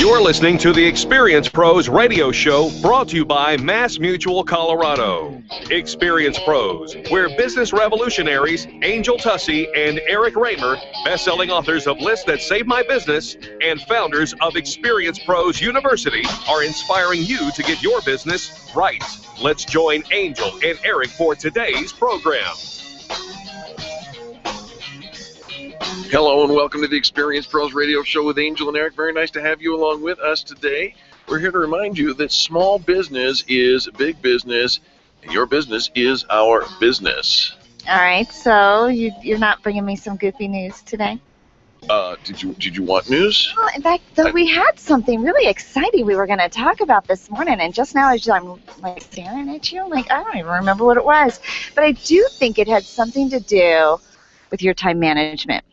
You're listening to the Experience Pros radio show brought to you by Mass Mutual Colorado. Experience Pros, where business revolutionaries Angel Tussey and Eric Raymer, best-selling authors of Lists That Save My Business and founders of Experience Pros University, are inspiring you to get your business right. Let's join Angel and Eric for today's program. Hello and welcome to the Experience Pros radio show with Angel and Eric. Very nice to have you along with us today. We're here to remind you that small business is big business, and your business is our business. All right, so you're not bringing me some goofy news today? Did you want news? Well, in fact, we had something really exciting we were going to talk about this morning, and just now as I'm like staring at you, I'm like, I don't even remember what it was. But I do think it had something to do with your time management.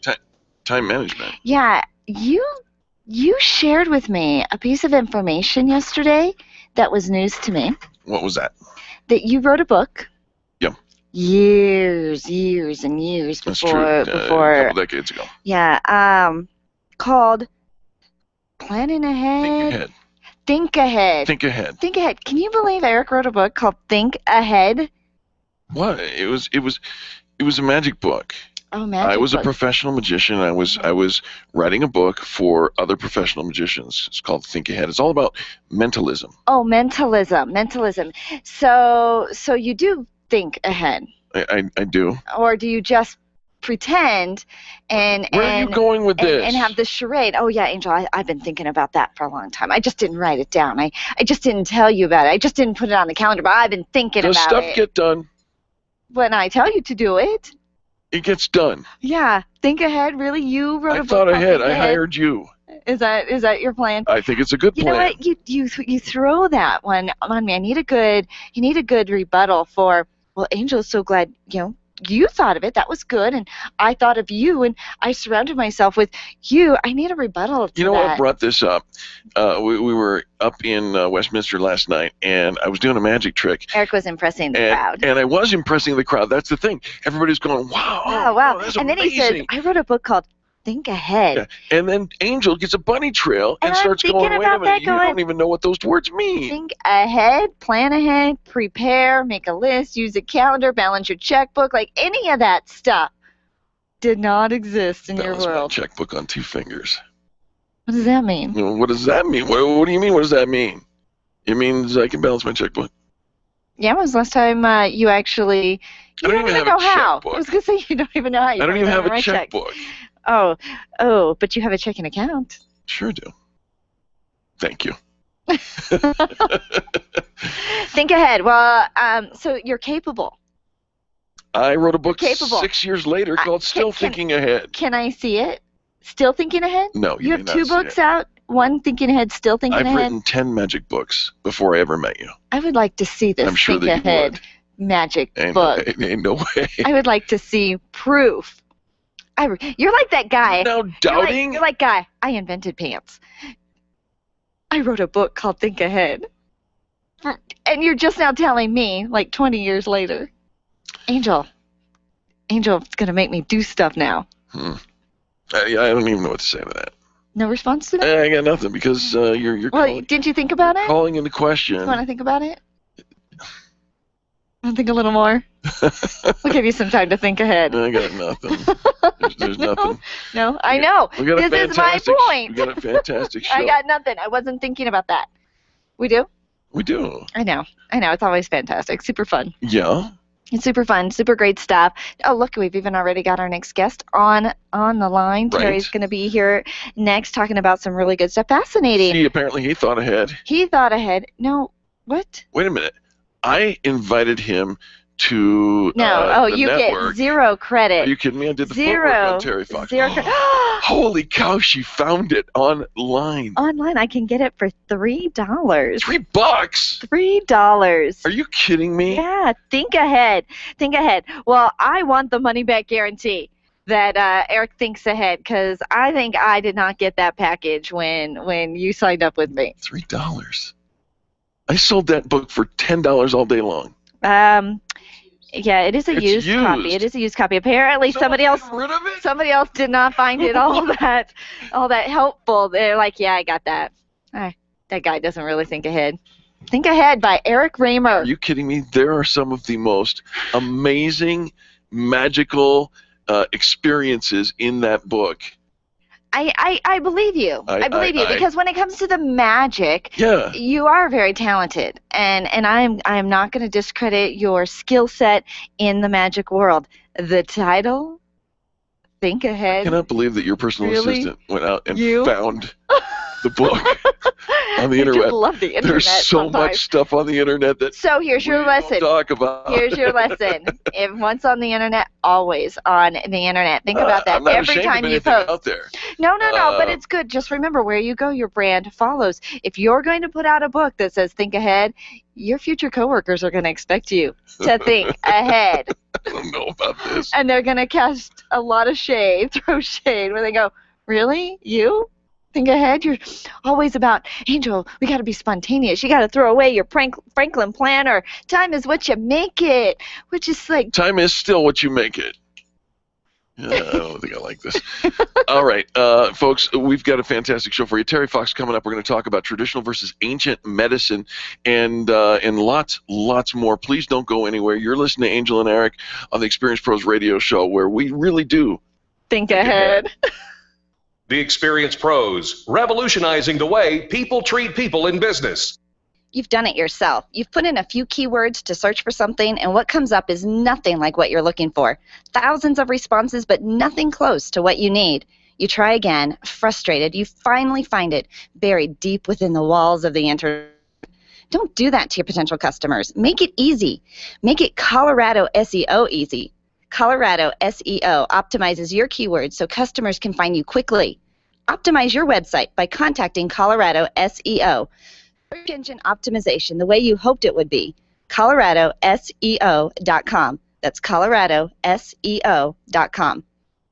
Time management? Yeah, you shared with me a piece of information yesterday that was news to me. What was that? That you wrote a book. Yeah. Years and years before. That's true. A couple decades ago. Yeah. Called Planning Ahead. Think Ahead. Think Ahead. Think Ahead. Can you believe Eric wrote a book called Think Ahead? What? It was a magic book. Oh, magic I was book. a professional magician. I was writing a book for other professional magicians. It's called Think Ahead. It's all about mentalism. Oh, mentalism. So you do think ahead. I do. Or do you just pretend and Where are you going with this? And have the charade? Oh, yeah, Angel, I've been thinking about that for a long time. I just didn't write it down. I just didn't tell you about it. I just didn't put it on the calendar, but I've been thinking Does about stuff it. get done? When I tell you to do it. It gets done. Yeah, think ahead. Really, you wrote a book. I thought ahead. Think I hired you. Is that your plan? I think it's a good plan. You know what? You throw that one on me. You need a good rebuttal for. Well, Angel's so glad you thought of it. That was good, and I thought of you, and I surrounded myself with you. I need a rebuttal to that. You know what brought this up? We were up in Westminster last night, and I was doing a magic trick. Eric was impressing the crowd. And I was impressing the crowd. That's the thing. Everybody's going, wow. Wow. That's and amazing. Then he says, I wrote a book called Think Ahead. Yeah. And then Angel gets a bunny trail and starts going, wait a minute, you don't even know what those words mean. Think ahead, plan ahead, prepare, make a list, use a calendar, balance your checkbook, like any of that stuff did not exist in your world. Balance my checkbook on 2 fingers. What does that mean? What does that mean? What do you mean, what does that mean? It means I can balance my checkbook. Yeah, when was the last time you actually... I don't even know how. I was going to say you don't even know how. I don't even have a checkbook. Oh, but you have a checking account. Sure do. Thank you. Think ahead. Well, so you're capable. I wrote a book 6 years later called Still Thinking Ahead. Can I see it? Still Thinking Ahead? No, you have 2 books out. One Thinking Ahead, Still Thinking Ahead. I've written 10 magic books before I ever met you. I would like to see this I'm sure Think that Ahead you would. magic book. Ain't no way. I would like to see proof. You're like that guy. Now doubting? You're like guy. I invented pants. I wrote a book called Think Ahead. And you're just now telling me, like 20 years later, Angel's going to make me do stuff now. I don't even know what to say to that. No response to that? I got nothing because you're Well, did you think about it? calling into question. You want to think about it? Want to think a little more? We'll give you some time to think ahead. I got nothing. There's nothing. No, I know. This is my point. We got a fantastic show. I got nothing. I wasn't thinking about that. We do? We do. I know. It's always fantastic. Super fun. Yeah. It's super fun. Super great stuff. Oh, look, we've even already got our next guest on the line. Right. Terry's going to be here next talking about some really good stuff. Fascinating. See, apparently he thought ahead. He thought ahead. No, what? Wait a minute. I invited him to the you network. Get 0 credit. Are you kidding me? I did the 0. footwork on Terry Fox. 0 credit. Holy cow, she found it online. Online, I can get it for $3. $3? $3. Are you kidding me? Yeah, think ahead. Think ahead. Well, I want the money back guarantee that Eric thinks ahead, because I think I did not get that package when you signed up with me. $3. I sold that book for $10 all day long. Yeah, it is a used copy. It is a used copy. Apparently, somebody else did not find it all that helpful. They're like, yeah, I got that. That guy doesn't really think ahead. Think Ahead by Eric Raymer. Are you kidding me? There are some of the most amazing, magical experiences in that book. I believe you. I believe you because when it comes to the magic, you are very talented, and I'm not going to discredit your skill set in the magic world. The title, Think Ahead. I cannot believe that your personal assistant went out and found the book on the internet. I love the internet. There's so much stuff on the internet that so here's your lesson. Talk about. Here's your lesson. If once on the internet, always on the internet. Think about that I'm not every time you post. Out there. No, but it's good. Just remember, where you go, your brand follows. If you're going to put out a book that says Think Ahead, your future coworkers are going to expect you to think ahead. I don't know about this. And they're going to cast a lot of shade, throw shade, where they go, really? You? Think ahead? You're always about, Angel, we got to be spontaneous. You got to throw away your Franklin planner. Time is what you make it, which is like... Time is still what you make it. I don't think I like this. All right, folks, we've got a fantastic show for you. Terry Fox coming up. We're going to talk about traditional versus ancient medicine and lots more. Please don't go anywhere. You're listening to Angel and Eric on the Experience Pros radio show, where we really do think ahead. The Experience Pros, revolutionizing the way people treat people in business. You've done it yourself. You've put in a few keywords to search for something, and what comes up is nothing like what you're looking for. Thousands of responses, but nothing close to what you need. You try again, frustrated. You finally find it buried deep within the walls of the internet. Don't do that to your potential customers. Make it easy. Make it Colorado SEO easy. Colorado SEO optimizes your keywords so customers can find you quickly. Optimize your website by contacting Colorado SEO. Search engine optimization the way you hoped it would be. ColoradoSEO.com. That's ColoradoSEO.com.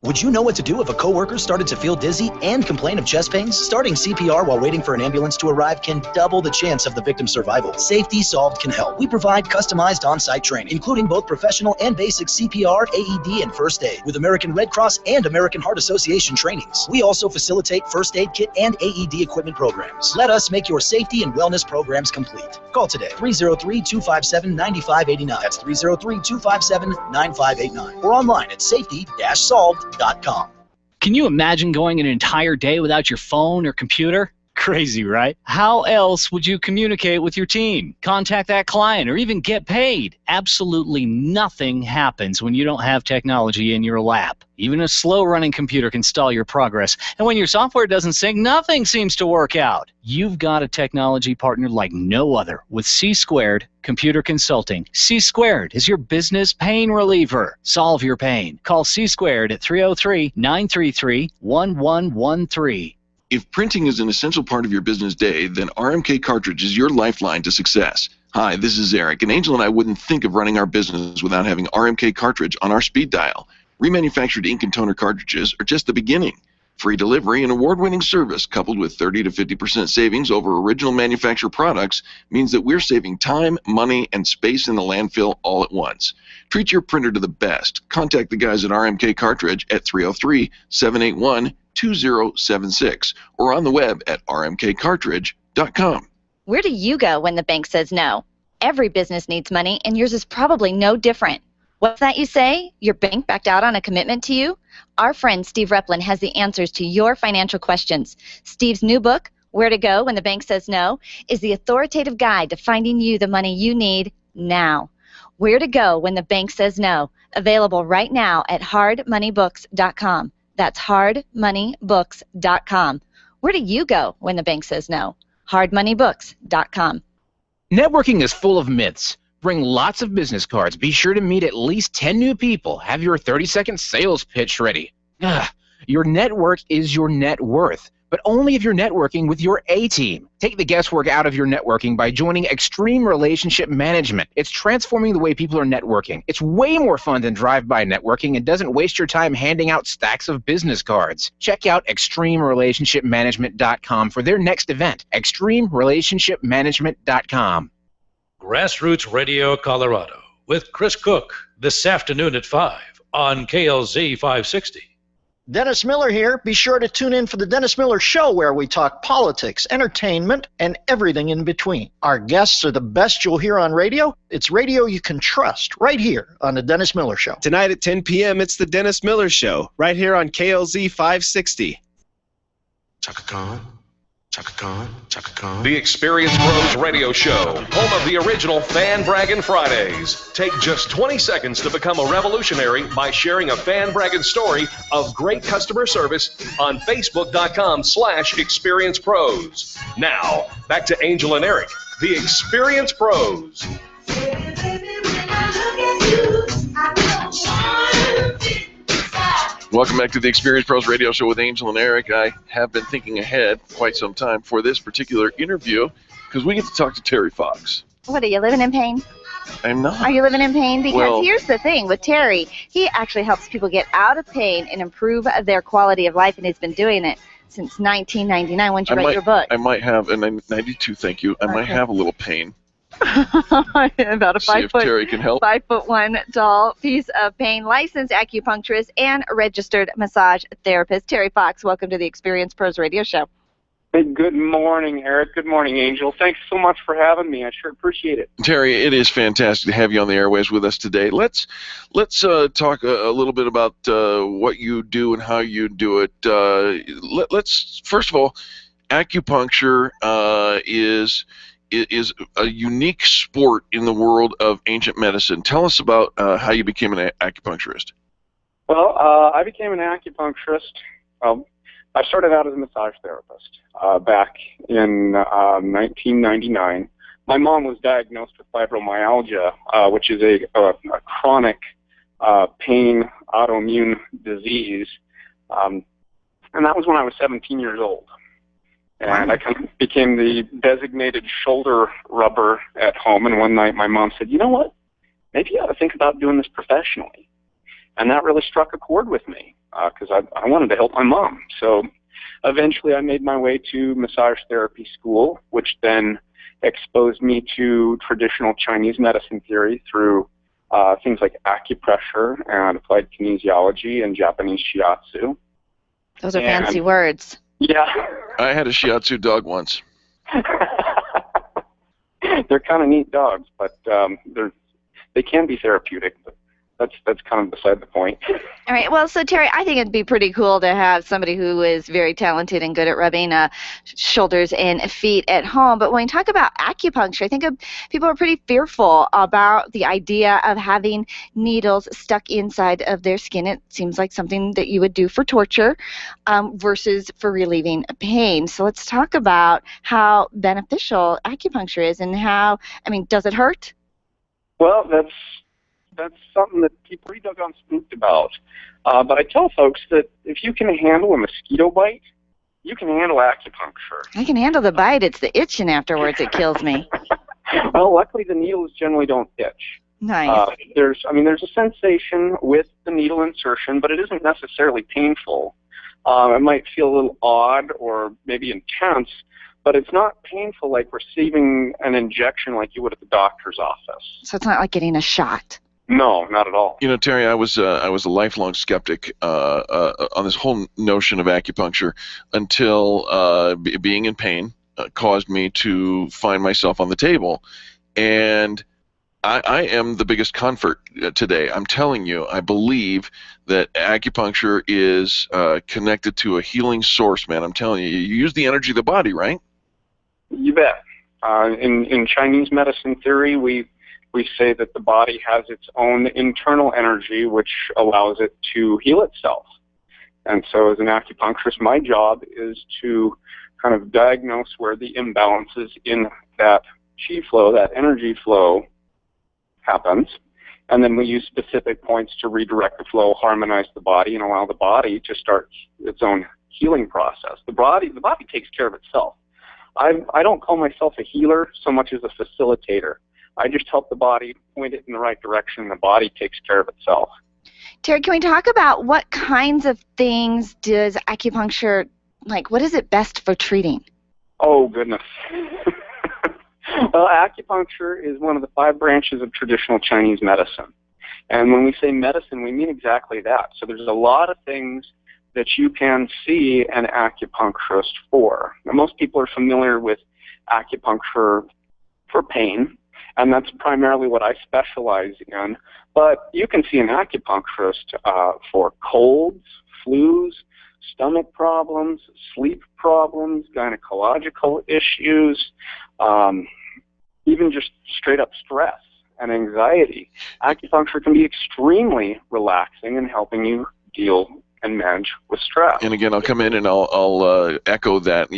Would you know what to do if a coworker started to feel dizzy and complain of chest pains? Starting CPR while waiting for an ambulance to arrive can double the chance of the victim's survival. Safety Solved can help. We provide customized on-site training, including both professional and basic CPR, AED, and first aid, with American Red Cross and American Heart Association trainings. We also facilitate first aid kit and AED equipment programs. Let us make your safety and wellness programs complete. Call today, 303-257-9589. That's 303-257-9589. Or online at safety-solved.com. Can you imagine going an entire day without your phone or computer? Crazy, right? How else would you communicate with your team, contact that client, or even get paid? Absolutely nothing happens when you don't have technology in your lap. Even a slow-running computer can stall your progress. And when your software doesn't sync, nothing seems to work out. You've got a technology partner like no other with C2 Computer Consulting. C2 is your business pain reliever. Solve your pain. Call C2 at 303-933-1113. If printing is an essential part of your business day, then RMK Cartridge is your lifeline to success. Hi, this is Eric, and Angel and I wouldn't think of running our business without having RMK Cartridge on our speed dial. Remanufactured ink and toner cartridges are just the beginning. Free delivery and award-winning service coupled with 30 to 50% savings over original manufacturer products means that we're saving time, money, and space in the landfill all at once. Treat your printer to the best. Contact the guys at RMK Cartridge at 303-781-2076 or on the web at rmkcartridge.com. Where do you go when the bank says no? Every business needs money, and yours is probably no different. What's that you say? Your bank backed out on a commitment to you? Our friend Steve Replin has the answers to your financial questions. Steve's new book, Where to Go When the Bank Says No, is the authoritative guide to finding you the money you need now. Where to Go When the Bank Says No, available right now at hardmoneybooks.com. That's hardmoneybooks.com. Where do you go when the bank says no? hardmoneybooks.com. Networking is full of myths. Bring lots of business cards. Be sure to meet at least 10 new people. Have your 30-second sales pitch ready. Your network is your net worth, but only if you're networking with your A-team. Take the guesswork out of your networking by joining Extreme Relationship Management. It's transforming the way people are networking. It's way more fun than drive-by networking and doesn't waste your time handing out stacks of business cards. Check out ExtremeRelationshipManagement.com for their next event. ExtremeRelationshipManagement.com. Grassroots Radio Colorado with Chris Cook this afternoon at 5 on KLZ 560. Dennis Miller here. Be sure to tune in for the Dennis Miller Show, where we talk politics, entertainment, and everything in between. Our guests are the best you'll hear on radio. It's radio you can trust right here on the Dennis Miller Show. Tonight at 10 p.m., it's the Dennis Miller Show, right here on KLZ 560. Chaka Khan. Chaka Khan, Chaka Khan. The Experience Pros Radio Show, home of the original Fan Braggin' Fridays. Take just 20 seconds to become a revolutionary by sharing a Fan Braggin' story of great customer service on Facebook.com/Experience Pros. Now, back to Angel and Eric, the Experience Pros. Welcome back to the Experience Pros Radio Show with Angel and Eric. I have been thinking ahead quite some time for this particular interview because we get to talk to Terry Fox. What, are you living in pain? I'm not. Are you living in pain? Because Well- here's the thing with Terry. He actually helps people get out of pain and improve their quality of life, and he's been doing it since 1999 when you write your book. I might have, and I'm 92, thank you. I might have a little pain. About a See if Terry can help. 5'1" tall piece of pain, licensed acupuncturist and registered massage therapist. Terry Fox, welcome to the Experience Pros Radio Show. Hey, good morning, Eric. Good morning, Angel. Thanks so much for having me. I sure appreciate it. Terry, it is fantastic to have you on the airways with us today. Let's talk a little bit about what you do and how you do it. Let's first of all, acupuncture is a unique sport in the world of ancient medicine. Tell us about how you became an acupuncturist. Well, I became an acupuncturist. I started out as a massage therapist back in 1999. My mom was diagnosed with fibromyalgia, which is a chronic pain autoimmune disease, and that was when I was 17 years old. And I kind of became the designated shoulder rubber at home. And one night my mom said, you know what, maybe you ought to think about doing this professionally. And that really struck a chord with me because I wanted to help my mom. So eventually I made my way to massage therapy school, which then exposed me to traditional Chinese medicine theory through things like acupressure and applied kinesiology and Japanese shiatsu. Those are fancy words. Yeah. I had a shiatsu dog once. They're kind of neat dogs, but they can be therapeutic. But that's kind of beside the point. All right. Well, so Terry, I think it'd be pretty cool to have somebody who is very talented and good at rubbing shoulders and feet at home. But when we talk about acupuncture, I think people are pretty fearful about the idea of having needles stuck inside of their skin. It seems like something that you would do for torture versus for relieving pain. So let's talk about how beneficial acupuncture is and how, does it hurt? Well, that's something that people are doggone spooked about. But I tell folks that if you can handle a mosquito bite, you can handle acupuncture. I can handle the bite. It's the itching afterwards that kills me. Well, luckily the needles generally don't itch. Nice. There's a sensation with the needle insertion, but it isn't necessarily painful. It might feel a little odd or maybe intense, but it's not painful like receiving an injection like you would at the doctor's office. So it's not like getting a shot. No, not at all. You know, Terry, I was a lifelong skeptic on this whole notion of acupuncture until being in pain caused me to find myself on the table. And I am the biggest convert today. I'm telling you, I believe that acupuncture is connected to a healing source, man. I'm telling you, you use the energy of the body, right? You bet. In Chinese medicine theory, we say that the body has its own internal energy which allows it to heal itself. And so as an acupuncturist, my job is to kind of diagnose where the imbalances in that chi flow, that energy flow, happens. And then we use specific points to redirect the flow, harmonize the body, and allow the body to start its own healing process. The body takes care of itself. I don't call myself a healer so much as a facilitator. I just help the body point it in the right direction, and the body takes care of itself. Terry, can we talk about what kinds of things does acupuncture, what is it best for treating? Oh, goodness. Well, acupuncture is one of the 5 branches of traditional Chinese medicine. And when we say medicine, we mean exactly that. So there's a lot of things that you can see an acupuncturist for. Now, most people are familiar with acupuncture for pain, and that's primarily what I specialize in. But you can see an acupuncturist for colds, flus, stomach problems, sleep problems, gynecological issues, even just straight up stress and anxiety. Acupuncture can be extremely relaxing in helping you deal and manage with stress. And again, I'll come in and I'll echo that.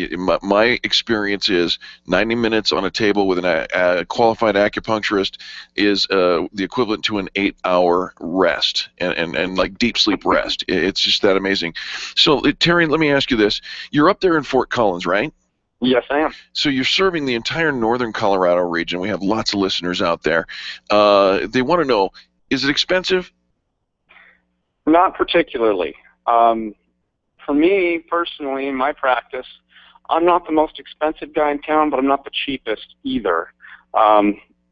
My experience is 90 minutes on a table with a qualified acupuncturist is the equivalent to an 8-hour rest and like deep sleep rest. It's just that amazing. So, Terry, let me ask you this. You're up there in Fort Collins, right? Yes, I am. So you're serving the entire northern Colorado region. We have lots of listeners out there. They want to know, is it expensive? Not particularly. For me, personally, in my practice, I'm not the most expensive guy in town, but I'm not the cheapest either.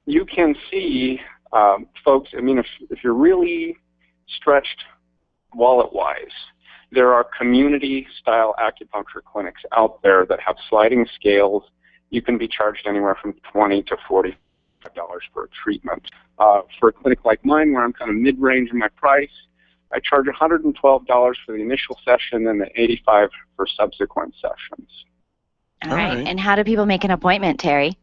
You can see, folks, I mean, if you're really stretched wallet-wise, there are community-style acupuncture clinics out there that have sliding scales. You can be charged anywhere from $20 to $45 for a treatment. For a clinic like mine, where I'm kind of mid-range in my price, I charge $112 for the initial session and the $85 for subsequent sessions. All right. And how do people make an appointment, Terry?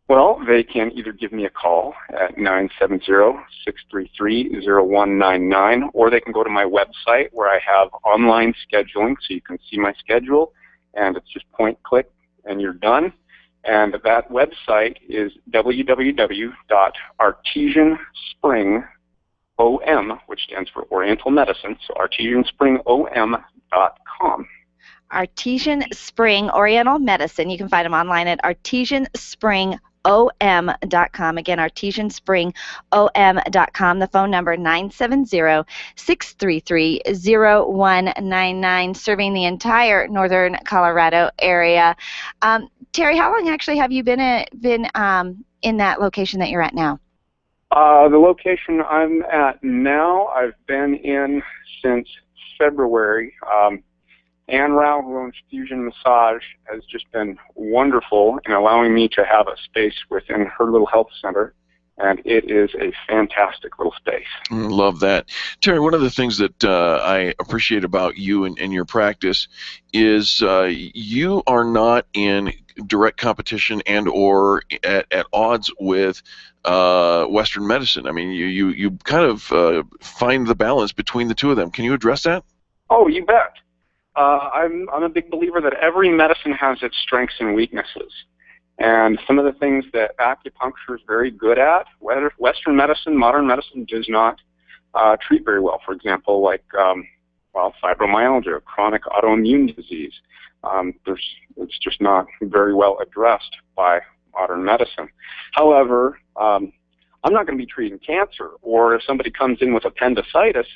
Well, they can either give me a call at 970-633-0199, or they can go to my website where I have online scheduling, so you can see my schedule, and it's just point, click, and you're done. And that website is www.artesianspring.com, which stands for Oriental Medicine, so artesianspringom.com. Artesian Spring Oriental Medicine. You can find them online at artesianspringom.com. Again, artesianspringom.com. The phone number 970-633-0199, serving the entire northern Colorado area. Terry, how long actually have you been in that location that you're at now? The location I'm at now, I've been in since February. Ann Rao, who owns Fusion Massage, has just been wonderful in allowing me to have a space within her little health center, and it is a fantastic little space. Love that. Terry, one of the things that I appreciate about you and your practice is you are not in direct competition and or at odds with Western medicine. I mean, you kind of find the balance between the two of them. Can you address that? Oh, you bet. I'm a big believer that every medicine has its strengths and weaknesses. And some of the things that acupuncture is very good at, whether Western medicine, modern medicine does not treat very well. For example, like fibromyalgia, chronic autoimmune disease. It's just not very well addressed by modern medicine. However, I'm not going to be treating cancer, or if somebody comes in with appendicitis,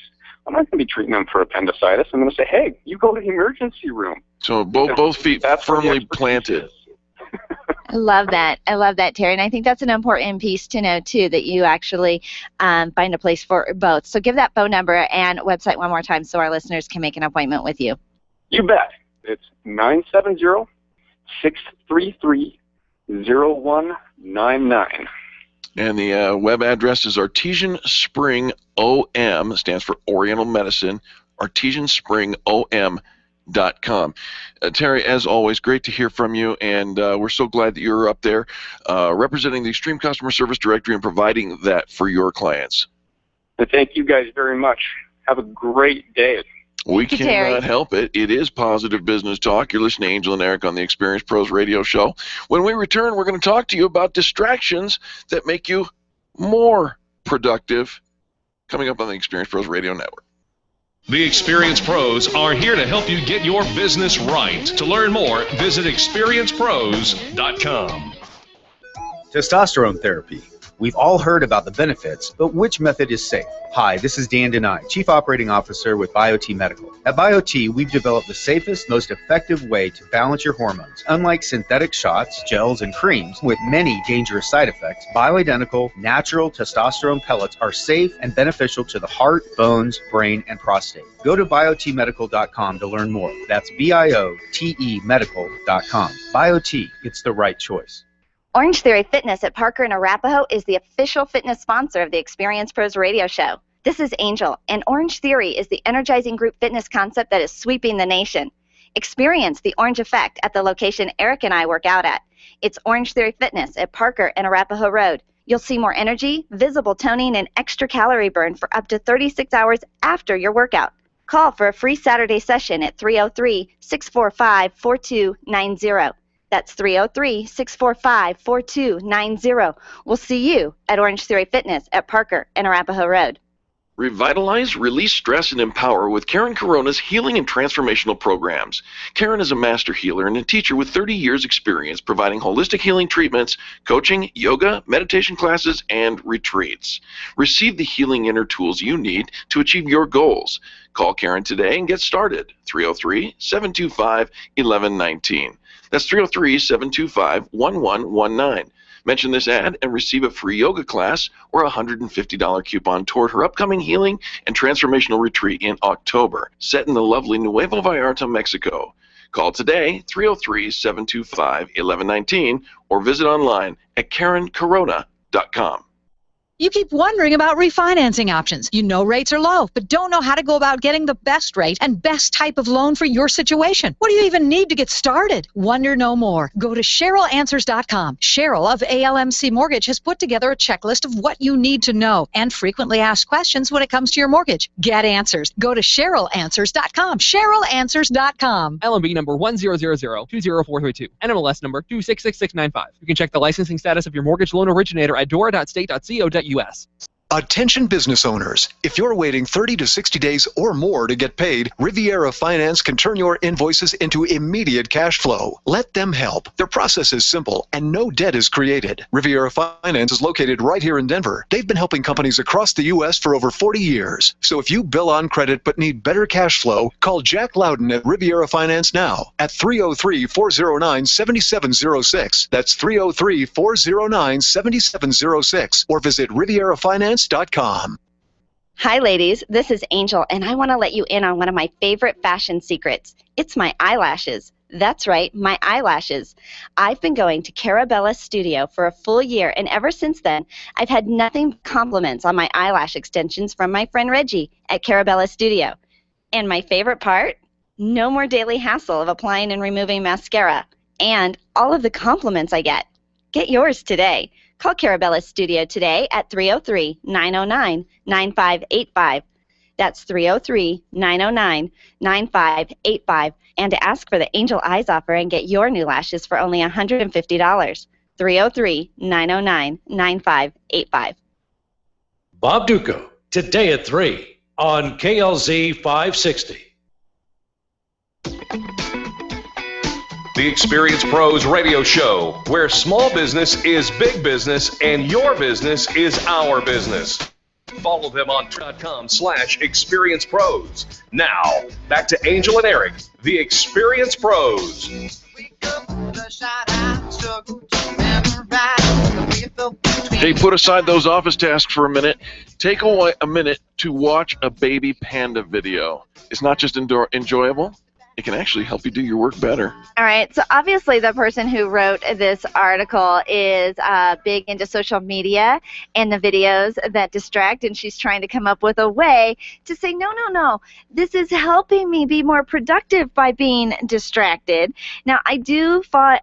I'm not going to be treating them for appendicitis. I'm going to say, hey, you go to the emergency room. So both feet firmly planted. I love that. I love that, Terry. And I think that's an important piece to know, too, that you actually find a place for both. So give that phone number and website one more time so our listeners can make an appointment with you. You bet. It's 970-633-0199. And the web address is Artesian Spring OM, stands for Oriental Medicine, artesianspringom.com. Terry, as always, great to hear from you, and we're so glad that you're up there representing the Extreme Customer Service Directory and providing that for your clients. Thank you guys very much. Have a great day. We cannot help it. It is positive business talk. You're listening to Angel and Eric on the Experience Pros Radio Show. When we return, we're going to talk to you about distractions that make you more productive, coming up on the Experience Pros Radio Network. The Experience Pros are here to help you get your business right. To learn more, visit experiencepros.com. Testosterone therapy. We've all heard about the benefits, but which method is safe? Hi, this is Dan Denai, Chief Operating Officer with BioT Medical. At BioT, we've developed the safest, most effective way to balance your hormones. Unlike synthetic shots, gels, and creams with many dangerous side effects, bioidentical, natural testosterone pellets are safe and beneficial to the heart, bones, brain, and prostate. Go to biotmedical.com to learn more. That's BIOTE medical.com. BioT, it's the right choice. Orange Theory Fitness at Parker and Arapahoe is the official fitness sponsor of the Experience Pros radio show. This is Angel, and Orange Theory is the energizing group fitness concept that is sweeping the nation. Experience the orange effect at the location Eric and I work out at. It's Orange Theory Fitness at Parker and Arapahoe Road. You'll see more energy, visible toning, and extra calorie burn for up to 36 hours after your workout. Call for a free Saturday session at 303-645-4290. That's 303-645-4290. We'll see you at Orange Theory Fitness at Parker and Arapahoe Road. Revitalize, release stress, and empower with Karen Corona's healing and transformational programs. Karen is a master healer and a teacher with 30 years experience providing holistic healing treatments, coaching, yoga, meditation classes, and retreats. Receive the healing inner tools you need to achieve your goals. Call Karen today and get started. 303-725-1119. That's 303-725-1119. Mention this ad and receive a free yoga class or a $150 coupon toward her upcoming healing and transformational retreat in October, set in the lovely Nuevo Vallarta, Mexico. Call today, 303-725-1119, or visit online at KarenCorona.com. You keep wondering about refinancing options. You know rates are low, but don't know how to go about getting the best rate and best type of loan for your situation. What do you even need to get started? Wonder no more. Go to CherylAnswers.com. Cheryl of ALMC Mortgage has put together a checklist of what you need to know and frequently asked questions when it comes to your mortgage. Get answers. Go to CherylAnswers.com. CherylAnswers.com. LMB number 100020432. NMLS number 266695. You can check the licensing status of your mortgage loan originator at dora.state.co.us. Attention business owners. If you're waiting 30 to 60 days or more to get paid, Riviera Finance can turn your invoices into immediate cash flow. Let them help. Their process is simple and no debt is created. Riviera Finance is located right here in Denver. They've been helping companies across the U.S. for over 40 years. So if you bill on credit but need better cash flow, call Jack Loudon at Riviera Finance now at 303-409-7706. That's 303-409-7706. Or visit RivieraFinance.com. Hi ladies, this is Angel, and I want to let you in on one of my favorite fashion secrets. It's my eyelashes. That's right, my eyelashes. I've been going to Carabella Studio for a full year, and ever since then, I've had nothing but compliments on my eyelash extensions from my friend Reggie at Carabella Studio. And my favorite part? No more daily hassle of applying and removing mascara. And all of the compliments I get. Get yours today. Call Carabella Studio today at 303-909-9585. That's 303-909-9585. And to ask for the Angel Eyes offer and get your new lashes for only $150. 303-909-9585. Bob Duco, today at 3 on KLZ 560. The Experience Pros radio show, where small business is big business and your business is our business. Follow them on twitter.com/experiencepros. Now, back to Angel and Eric, the Experience Pros. Hey, put aside those office tasks for a minute. Take a minute to watch a baby panda video. It's not just enjoyable. It can actually help you do your work better. All right, so obviously the person who wrote this article is big into social media and the videos that distract, and she's trying to come up with a way to say, no, this is helping me be more productive by being distracted. Now, I do buy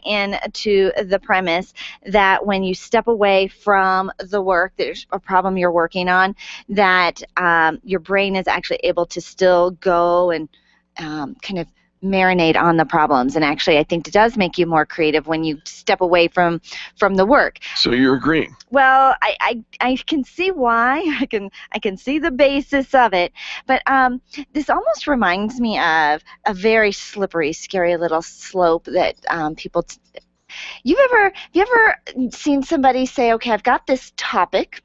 into the premise that when you step away from the work, there's a problem you're working on, that your brain is actually able to still go and kind of marinate on the problems, and actually I think it does make you more creative when you step away from the work. So you're agreeing? Well, I can see why. I can see the basis of it, but this almost reminds me of a very slippery, scary little slope that people You ever seen somebody say, okay, I've got this topic,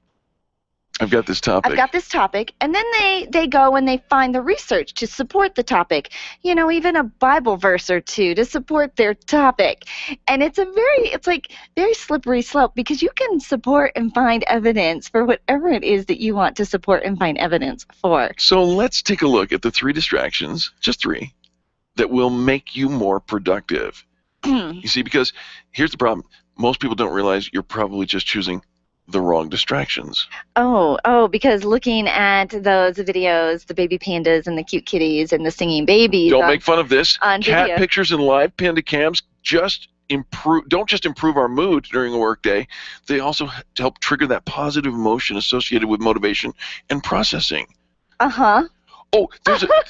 I've got this topic, and then they go and they find the research to support the topic, even a Bible verse or two to support their topic. And it's like very slippery slope, because you can support and find evidence for whatever it is that you want to support and find evidence for. So let's take a look at the 3 distractions, just 3, that will make you more productive. You see, because here's the problem. Most people don't realize you're probably just choosing the wrong distractions. Oh, because looking at those videos, the baby pandas and the cute kitties and the singing babies. Don't make fun of this. On Cat video. pictures and live panda cams don't just improve our mood during a work day, they also help trigger that positive emotion associated with motivation and processing. Uh-huh. Oh,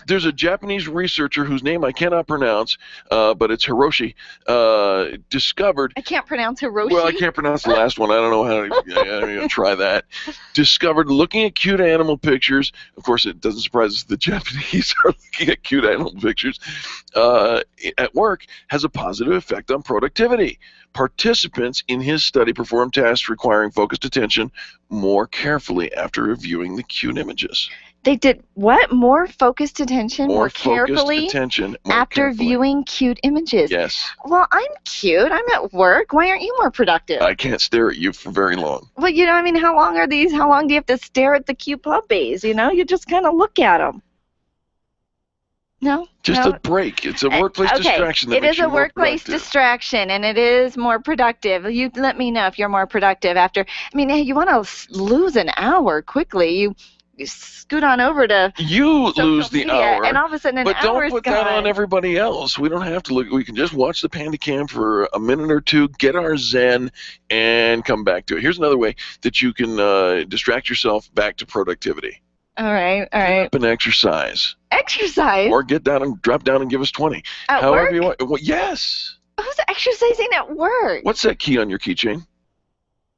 there's a Japanese researcher whose name I cannot pronounce, but it's Hiroshi, discovered... I can't pronounce Hiroshi. Well, I can't pronounce the last one. I don't know how to try that. Discovered looking at cute animal pictures. Of course, it doesn't surprise us the Japanese are looking at cute animal pictures at work has a positive effect on productivity. Participants in his study performed tasks requiring focused attention more carefully after reviewing the cute images. They did what? More focused attention, more Focused carefully attention after viewing cute images. Yes. Well, I'm cute. I'm at work. Why aren't you more productive? I can't stare at you for very long. Well, how long are these? How long do you have to stare at the cute puppies? You just kind of look at them. No? Just No? a break. It's a workplace distraction that It makes is you a more workplace productive. distraction, and it is more productive. You let me know if you're more productive after. You want to lose an hour quickly. You scoot on over to You lose the media, hour, and all of a sudden but hour don't is put gone. that on everybody else. We don't have to look. We can just watch the Panda Cam for a minute or two, get our zen, and come back to it. Here's another way that you can distract yourself back to productivity. All right. Up and exercise. Exercise? Or get down and drop down and give us 20. At However work? you want. Well, yes. Who's exercising at work? What's that key on your keychain?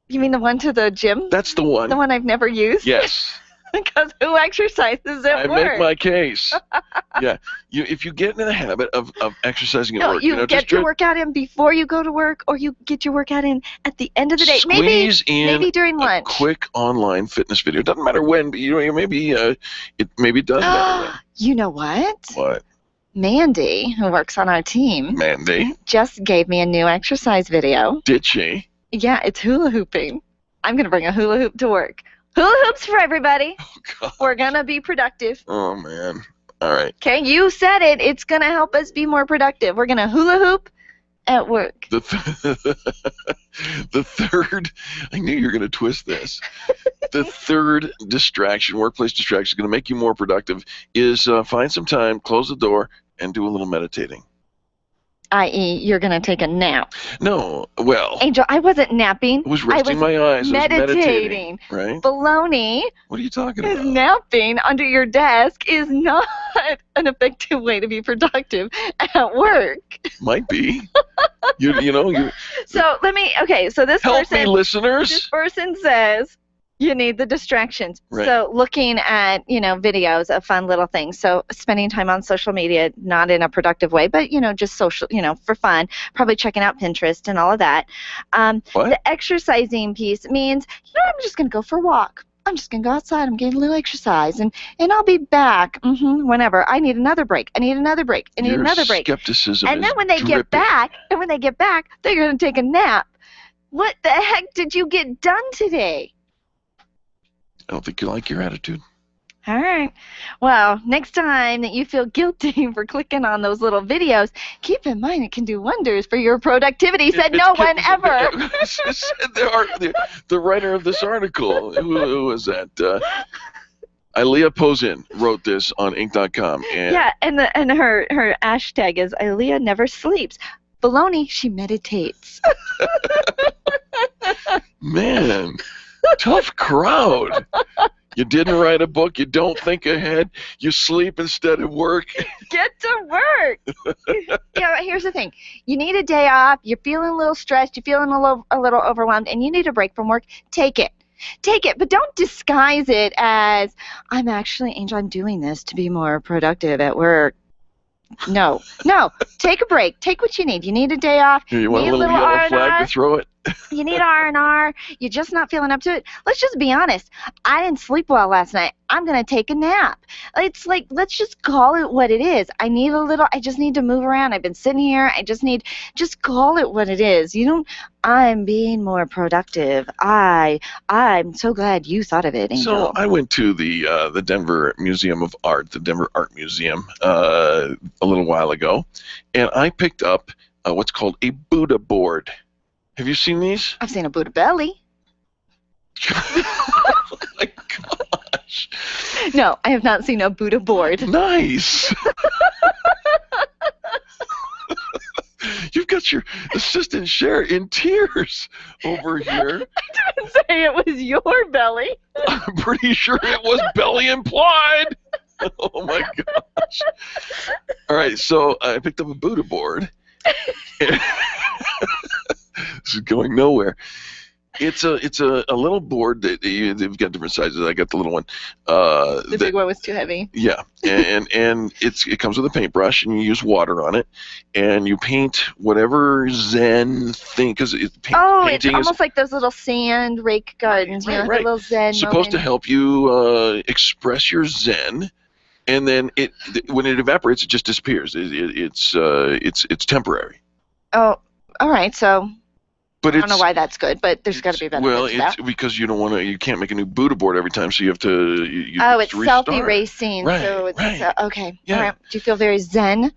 You mean the one to the gym? That's the one. The one I've never used? Yes. Because who exercises at I work? make my case. Yeah. If you get into the habit of exercising at work, you get your workout in before you go to work, or you get your workout in at the end of the day. Squeeze in maybe during lunch. A quick online fitness video. Doesn't matter when, but maybe it does matter when. You know what? What? Mandy, who works on our team, Mandy? just gave me a new exercise video. Did she? Yeah, it's hula hooping. I'm going to bring a hula hoop to work. Hula hoops for everybody. Oh, God. We're going to be productive. Oh, man. All right. Okay, you said it. It's going to help us be more productive. We're going to hula hoop at work. The third, I knew you were going to twist this. The third distraction, workplace distraction, is going to make you more productive, is find some time, close the door, and do a little meditating. I.e., you're going to take a nap. No, well. Angel, I wasn't napping. I was resting my eyes. Meditating. I was meditating. Right? Baloney. What are you talking Is about? napping under your desk is not an effective way to be productive at work. Might be. So so this Help person. me, listeners. This person says you need the distractions. Right. So looking at, videos of fun little things. So spending time on social media, not in a productive way, but, just social, for fun. Probably checking out Pinterest and all of that. What? The exercising piece means, I'm just going to go for a walk. I'm just going to go outside. I'm getting a little exercise, and I'll be back whenever. I need another break. I need another break. I need Your another break. skepticism And then is when they get back, they're going to take a nap. What the heck did you get done today? I don't think you like your attitude. All right. Well, next time that you feel guilty for clicking on those little videos, keep in mind it can do wonders for your productivity. Said no one ever. The writer of this article, who was that? Ilea Posin wrote this on Inc.com. And Yeah, and her hashtag is Ilea never sleeps. Baloney, she meditates. Man, tough crowd. You didn't write a book. You don't think ahead. You sleep instead of work. Get to work. Here's the thing. You need a day off. You're feeling a little stressed. You're feeling a little overwhelmed, and you need a break from work. Take it. Take it, but don't disguise it as, I'm doing this to be more productive at work. No. Take a break. Take what you need. You need a day off. Here, you want a little yellow flag to throw it? You need R&R. You're just not feeling up to it. Let's just be honest. I didn't sleep well last night. I'm going to take a nap. It's like, let's just call it what it is. I just need to move around. I've been sitting here. Just call it what it is. I'm being more productive. I'm so glad you thought of it, Angel. So I went to the Denver Museum of Art, the Denver Art Museum, a little while ago, and I picked up what's called a Buddha board. Have you seen these? I've seen a Buddha belly. Oh my gosh. No, I have not seen a Buddha board. Nice. You've got your assistant Cher in tears over here. I didn't say it was your belly. I'm pretty sure it was belly implied. Oh my gosh. All right, so I picked up a Buddha board. This is going nowhere. It's a little board that they've got different sizes. I got the little one. The big one was too heavy. Yeah, and it comes with a paintbrush, and you use water on it, and you paint whatever Zen thing, because painting it's almost is like those little sand rake gardens, right. The little Zen supposed to help you express your Zen, and then when it evaporates, it just disappears. It's temporary. Oh, all right. So. But I don't know why that's good, but there's got to be a benefit well, to that. it's because you can't make a new Buddha board every time, so you have to. It's self-erasing. Right, so it's okay. Yeah. All right. Do you feel very zen?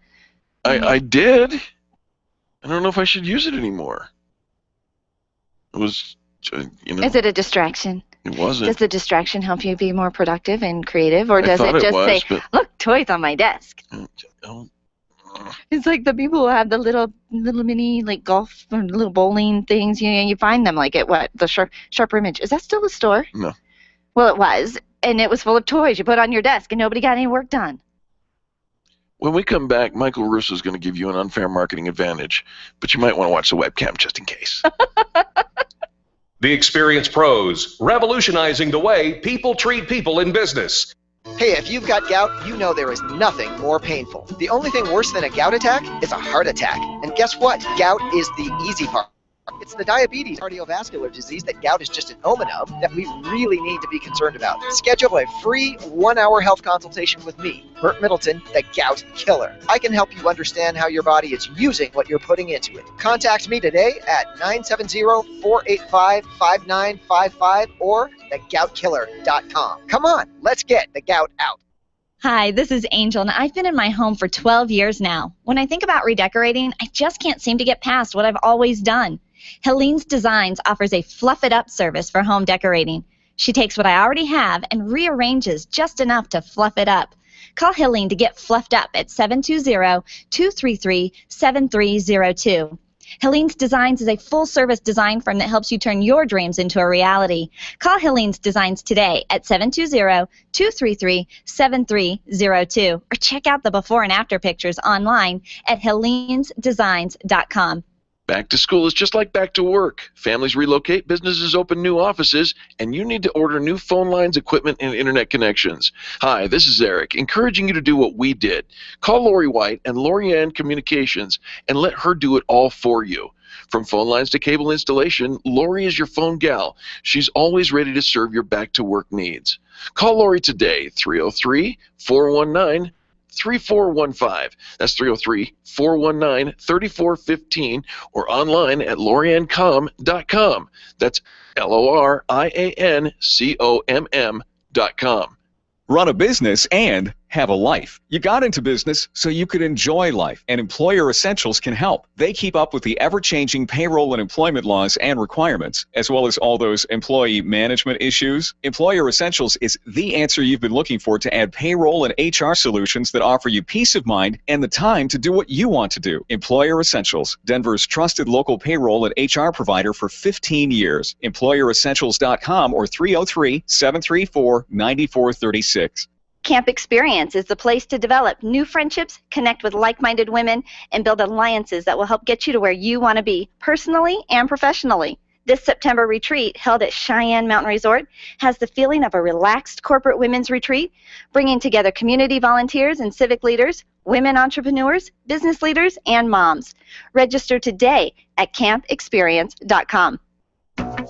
I did. I don't know if I should use it anymore. It was, Is it a distraction? It wasn't. Does the distraction help you be more productive and creative, or does it just say, "Look, toys on my desk"? It's like the people who have the little mini like golf or little bowling things. You find them like at the Sharper Image. Is that still the store? No. Well, it was, and it was full of toys you put on your desk, and nobody got any work done. When we come back, Michael Russo is going to give you an unfair marketing advantage, but you might want to watch the webcam just in case. The Experience Pros, revolutionizing the way people treat people in business. Hey, if you've got gout, you know there is nothing more painful. The only thing worse than a gout attack is a heart attack. And guess what? Gout is the easy part. It's the diabetes, cardiovascular disease that gout is just an omen of that we really need to be concerned about. Schedule a free 1-hour health consultation with me, Burt Middleton, the Gout Killer. I can help you understand how your body is using what you're putting into it. Contact me today at 970-485-5955 or thegoutkiller.com. Come on, let's get the gout out. Hi, this is Angel, and I've been in my home for 12 years now. When I think about redecorating, I just can't seem to get past what I've always done. Helene's Designs offers a Fluff It Up service for home decorating. She takes what I already have and rearranges just enough to fluff it up. Call Helene to get fluffed up at 720-233-7302. Helene's Designs is a full-service design firm that helps you turn your dreams into a reality. Call Helene's Designs today at 720-233-7302 or check out the before and after pictures online at helenesdesigns.com. Back to school is just like back to work. Families relocate, businesses open new offices, and you need to order new phone lines, equipment, and internet connections. Hi, this is Eric, encouraging you to do what we did. Call Lori White and Lorianne Communications and let her do it all for you. From phone lines to cable installation, Lori is your phone gal. She's always ready to serve your back-to-work needs. Call Lori today, 303-419-3415. That's 303-419-3415 or online at loriancom.com. That's LORIANCOMM.com. Run a business and have a life. You got into business so you could enjoy life, and Employer Essentials can help. They keep up with the ever-changing payroll and employment laws and requirements, as well as all those employee management issues. Employer Essentials is the answer you've been looking for to add payroll and HR solutions that offer you peace of mind and the time to do what you want to do. Employer Essentials, Denver's trusted local payroll and HR provider for 15 years. EmployerEssentials.com or 303-734-9436. Camp Experience is the place to develop new friendships, connect with like-minded women, and build alliances that will help get you to where you want to be, personally and professionally. This September retreat, held at Cheyenne Mountain Resort, has the feeling of a relaxed corporate women's retreat, bringing together community volunteers and civic leaders, women entrepreneurs, business leaders, and moms. Register today at campexperience.com.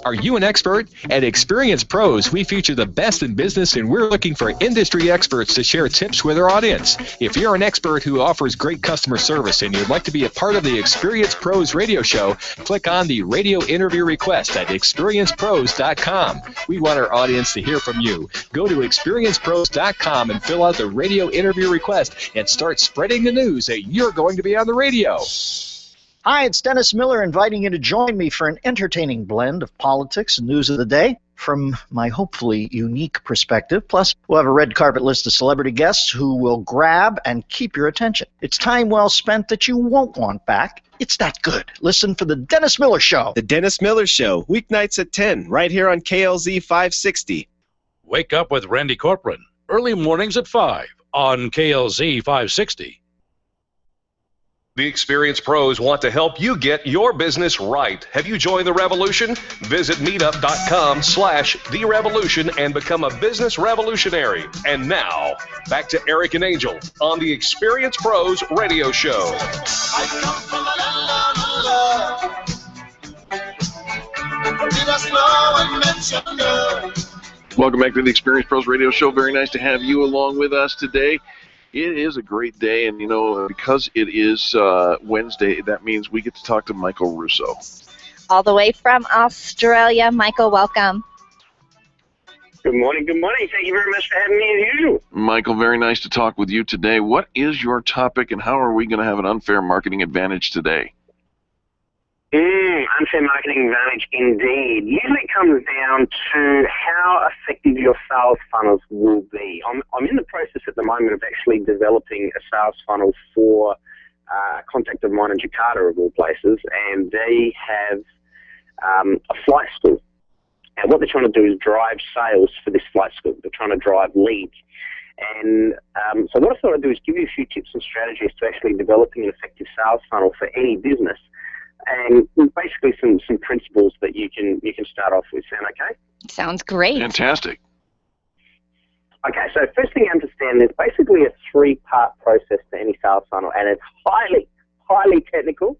Are you an expert? At Experience Pros, we feature the best in business, and we're looking for industry experts to share tips with our audience. If you're an expert who offers great customer service and you'd like to be a part of the Experience Pros radio show, click on the radio interview request at experiencepros.com. We want our audience to hear from you. Go to experiencepros.com and fill out the radio interview request and start spreading the news that you're going to be on the radio. Hi, it's Dennis Miller inviting you to join me for an entertaining blend of politics and news of the day from my hopefully unique perspective. Plus, we'll have a red carpet list of celebrity guests who will grab and keep your attention. It's time well spent that you won't want back. It's that good. Listen for The Dennis Miller Show. The Dennis Miller Show, weeknights at 10, right here on KLZ 560. Wake up with Randy Corcoran, early mornings at 5 on KLZ 560. The Experienced Pros want to help you get your business right. Have you joined the revolution? Visit meetup.com/therevolution and become a business revolutionary. And now, back to Eric and Angel on the Experienced Pros radio show. Welcome back to the Experienced Pros radio show. Very nice to have you along with us today. It is a great day, and, you know, because it is Wednesday, that means we get to talk to Michael Russo. All the way from Australia. Michael, welcome. Good morning, good morning. Thank you very much for having me as usual. Michael, very nice to talk with you today. What is your topic, and how are we going to have an unfair marketing advantage today? Unfair marketing advantage indeed. Usually it comes down to how effective your sales funnels will be. I'm in the process at the moment of actually developing a sales funnel for a contact of mine in Jakarta, of all places, and they have a flight school. And what they're trying to do is drive sales for this flight school. They're trying to drive leads. And so what I thought I'd do is give you a few tips and strategies to actually developing an effective sales funnel for any business. And basically some principles that you can start off with. Sound okay? Sounds great. Fantastic. Okay, so first thing you understand, there's basically a three-part process to any sales funnel, and it's highly, highly technical.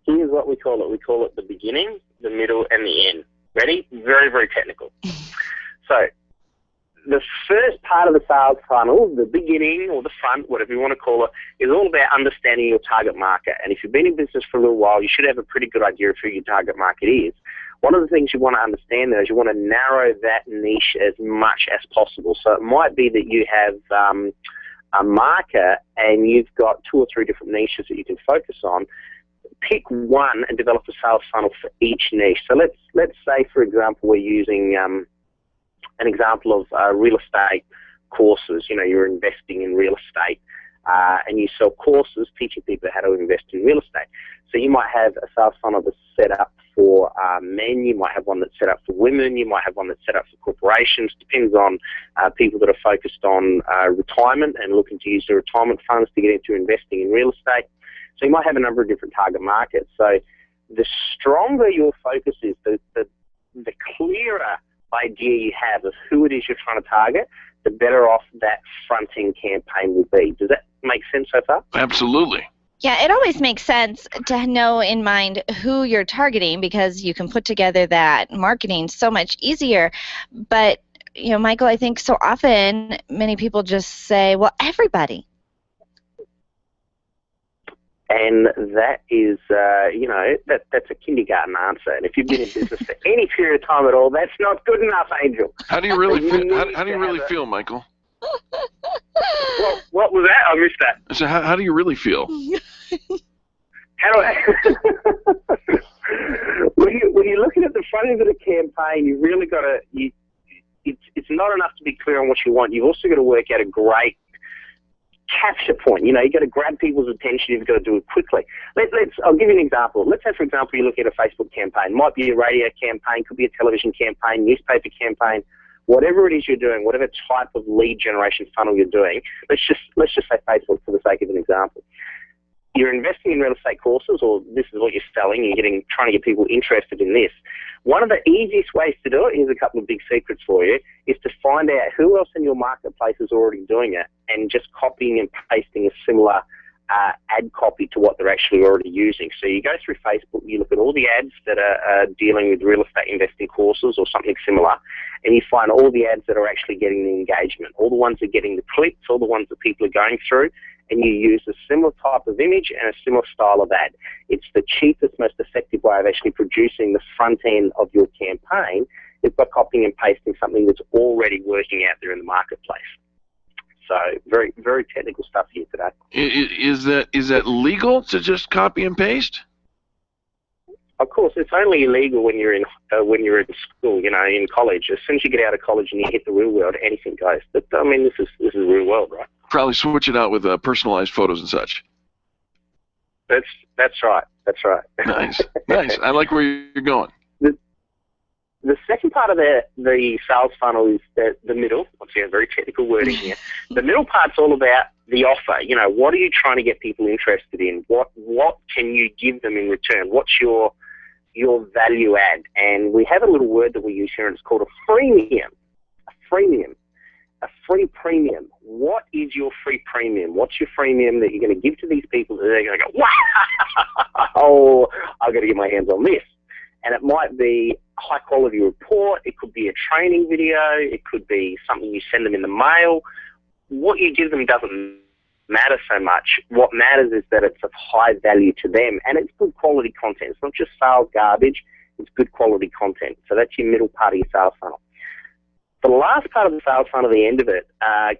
Here's what we call it. We call it the beginning, the middle, and the end. Ready? Very, very technical. So the first part of the sales funnel, the beginning or the front, whatever you want to call it, is all about understanding your target market. And if you've been in business for a little while, you should have a pretty good idea of who your target market is. One of the things you want to understand, though, is you want to narrow that niche as much as possible. So it might be that you have a market and you've got 2 or 3 different niches that you can focus on. Pick one and develop a sales funnel for each niche. So let's say, for example, we're using an example of real estate courses. You know, you're investing in real estate and you sell courses teaching people how to invest in real estate. So you might have a sales funnel that's set up for men, you might have one that's set up for women, you might have one that's set up for corporations. Depends on people that are focused on retirement and looking to use their retirement funds to get into investing in real estate. So you might have a number of different target markets. So the stronger your focus is, the clearer idea you have of who it is you're trying to target, the better off that front-end campaign will be. Does that make sense so far? Absolutely. Yeah, it always makes sense to know in mind who you're targeting, because you can put together that marketing so much easier. But, you know, Michael, I think so often many people just say, well, everybody. And that is, you know, that's a kindergarten answer. And if you've been in business for any period of time at all, that's not good enough, Angel. How do you really feel? How do you really feel, Michael? What was that? I missed that. So how do you really feel? How do I? when you're looking at the front end of the campaign, you really got to. It's not enough to be clear on what you want. You've also got to work out a great capture point. You know, you got to grab people's attention. You've got to do it quickly. I'll give you an example. Let's say, for example, you're looking at a Facebook campaign. It might be a radio campaign, could be a television campaign, newspaper campaign, whatever it is you're doing, whatever type of lead generation funnel you're doing. Let's just say Facebook for the sake of an example. you're investing in real estate courses, or this is what you're selling, you're trying to get people interested in this. One of the easiest ways to do it, here's a couple of big secrets for you, is to find out who else in your marketplace is already doing it and just copying and pasting a similar ad copy to what they're actually already using. So you go through Facebook, you look at all the ads that are dealing with real estate investing courses or something similar, and you find all the ads that are actually getting the engagement, all the ones that are getting the clicks, all the ones that people are going through, and you use a similar type of image and a similar style of ad. It's the cheapest, most effective way of actually producing the front end of your campaign is by copying and pasting something that's already working out there in the marketplace. So very, very technical stuff here today. Is that legal to just copy and paste? Of course, it's only illegal when you're in school, in college. As soon as you get out of college and you hit the real world, anything goes. But I mean, this is the real world, right? Probably switch it out with personalized photos and such. That's right. That's right. Nice. I like where you're going. The second part of the sales funnel is the middle. Once again, very technical wording here. The middle part's all about the offer. What are you trying to get people interested in? What can you give them in return? What's your value add? And we have a little word that we use here, and it's called a freemium. A free premium. What is your free premium? What's your freemium that you're going to give to these people that they're going to go, wow, oh, I've got to get my hands on this. And it might be a high-quality report. It could be a training video. It could be something you send them in the mail. What you give them doesn't matter so much. What matters is that it's of high value to them, and it's good quality content. It's not just sales garbage. It's good quality content. So that's your middle part of your sales funnel. The last part of the sales funnel, the end of it,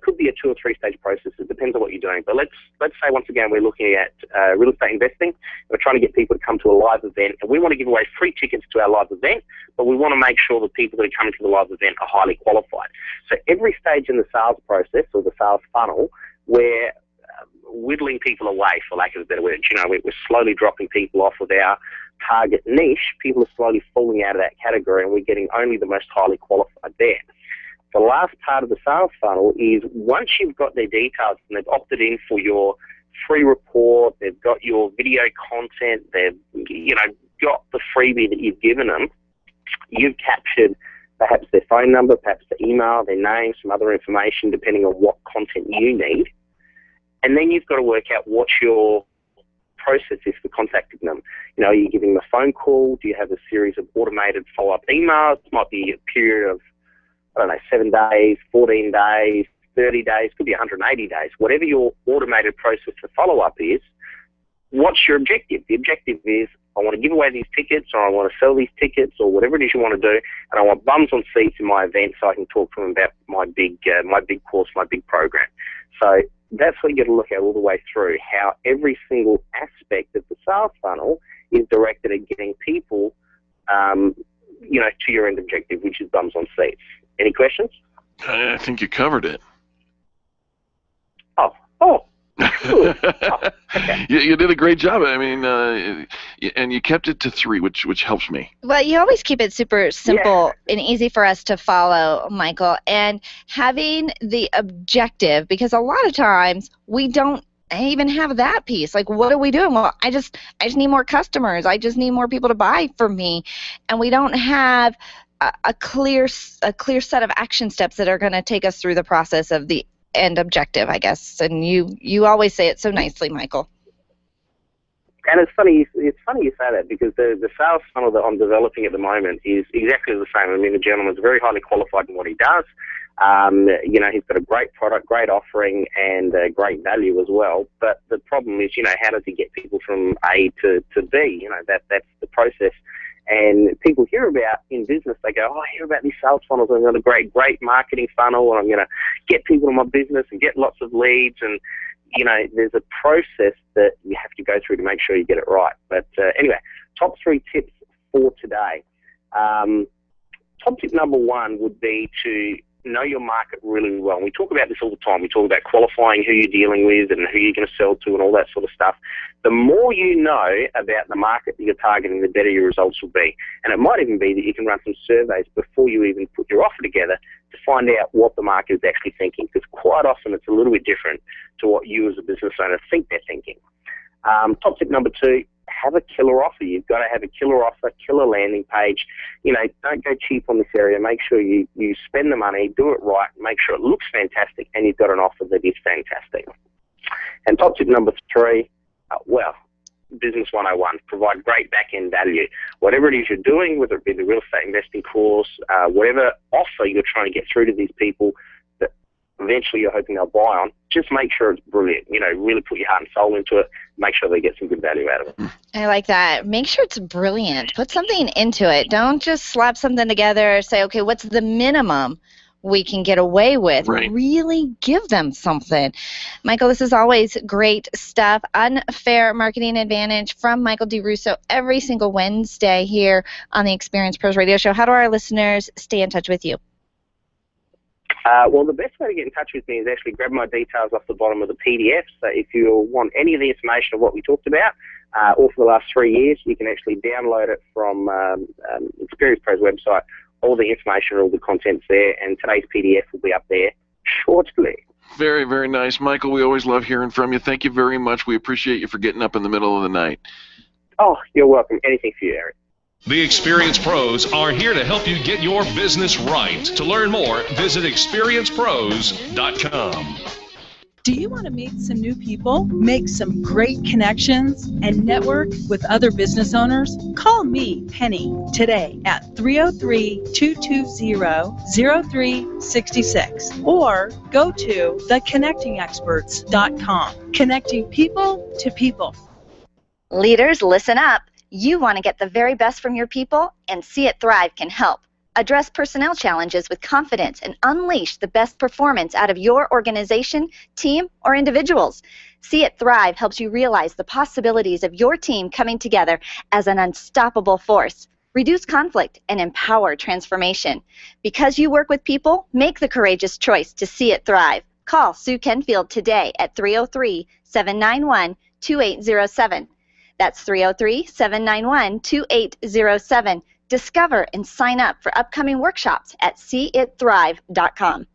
could be a 2 or 3 stage process. It depends on what you're doing. But let's say, once again, we're looking at real estate investing. We're trying to get people to come to a live event, and we want to give away free tickets to our live event, but we want to make sure the people that are coming to the live event are highly qualified. So every stage in the sales process or the sales funnel, we're whittling people away, for lack of a better word. We're slowly dropping people off of our target niche. People are slowly falling out of that category, and we're getting only the most highly qualified there. The last part of the sales funnel is once you've got their details and they've opted in for your free report, they've got your video content, they've got the freebie that you've given them, you've captured perhaps their phone number, perhaps their email, their name, some other information depending on what content you need. And then you've got to work out what your process is for contacting them. Are you giving them a phone call? Do you have a series of automated follow-up emails? It might be a period of 7 days, 14 days, 30 days, could be 180 days. Whatever your automated process for follow-up is, what's your objective? The objective is, I want to give away these tickets, or I want to sell these tickets, or whatever it is you want to do, and I want bums on seats in my event so I can talk to them about my big course, my big program. So that's what you got to look at all the way through, how every single aspect of the sales funnel is directed at getting people, to your end objective, which is bums on seats. Any questions? I think you covered it. Oh. Okay. You did a great job. I mean, and you kept it to 3, which helps me. Well, you always keep it super simple and easy for us to follow, Michael. And having the objective, because a lot of times we don't even have that piece. Like, what are we doing? Well, I just need more customers. I just need more people to buy from me, and we don't have a clear set of action steps that are going to take us through the process of the end objective, I guess. And you always say it so nicely, Michael. And it's funny you say that, because the sales funnel that I'm developing at the moment is exactly the same. I mean, the gentleman's very highly qualified in what he does. He's got a great product, great offering, and great value as well. But the problem is, how does he get people from A to B? That's the process. And people hear about in business, they go, I hear about these sales funnels, and I've got a great marketing funnel, and I'm going to get people in my business and get lots of leads. And, there's a process that you have to go through to make sure you get it right. But anyway, top 3 tips for today. Top tip number 1 would be to know your market really well. And we talk about this all the time. We talk about qualifying who you're dealing with and who you're going to sell to and all that sort of stuff. The more you know about the market that you're targeting, the better your results will be. And it might even be that you can run some surveys before you even put your offer together to find out what the market is actually thinking, because quite often it's a little bit different to what you as a business owner think they're thinking. Top tip number 2, have a killer offer. You've got to have a killer offer, killer landing page. Don't go cheap on this area. Make sure you spend the money, do it right, make sure it looks fantastic, and you've got an offer that is fantastic. And top tip number 3, Business 101, provide great back-end value. Whatever it is you're doing, whether it be the real estate investing course, whatever offer you're trying to get through to these people that eventually you're hoping they'll buy on, just make sure it's brilliant. Really put your heart and soul into it. Make sure they get some good value out of it. I like that. Make sure it's brilliant. Put something into it. Don't just slap something together, say, okay, what's the minimum we can get away with? Right. Really give them something. Michael, this is always great stuff. Unfair Marketing Advantage from Michael D. Russo every single Wednesday here on the Experience Pros Radio Show. How do our listeners stay in touch with you? The best way to get in touch with me is actually grab my details off the bottom of the PDF. So if you want any of the information of what we talked about, or for the last 3 years, you can actually download it from Experience Pro's website. All the information, all the content's there, and today's PDF will be up there shortly. Very, very nice. Michael, we always love hearing from you. Thank you very much. We appreciate you for getting up in the middle of the night. Oh, you're welcome. Anything for you, Eric. The Experience Pros are here to help you get your business right. To learn more, visit experiencepros.com. Do you want to meet some new people, make some great connections, and network with other business owners? Call me, Penny, today at 303-220-0366 or go to theconnectingexperts.com. Connecting people to people. Leaders, listen up. You want to get the very best from your people, and See It Thrive can help. Address personnel challenges with confidence and unleash the best performance out of your organization, team, or individuals. See It Thrive helps you realize the possibilities of your team coming together as an unstoppable force. Reduce conflict and empower transformation. Because you work with people, make the courageous choice to see it thrive. Call Sue Kenfield today at 303-791-2807. That's 303-791-2807. Discover and sign up for upcoming workshops at seeitthrive.com.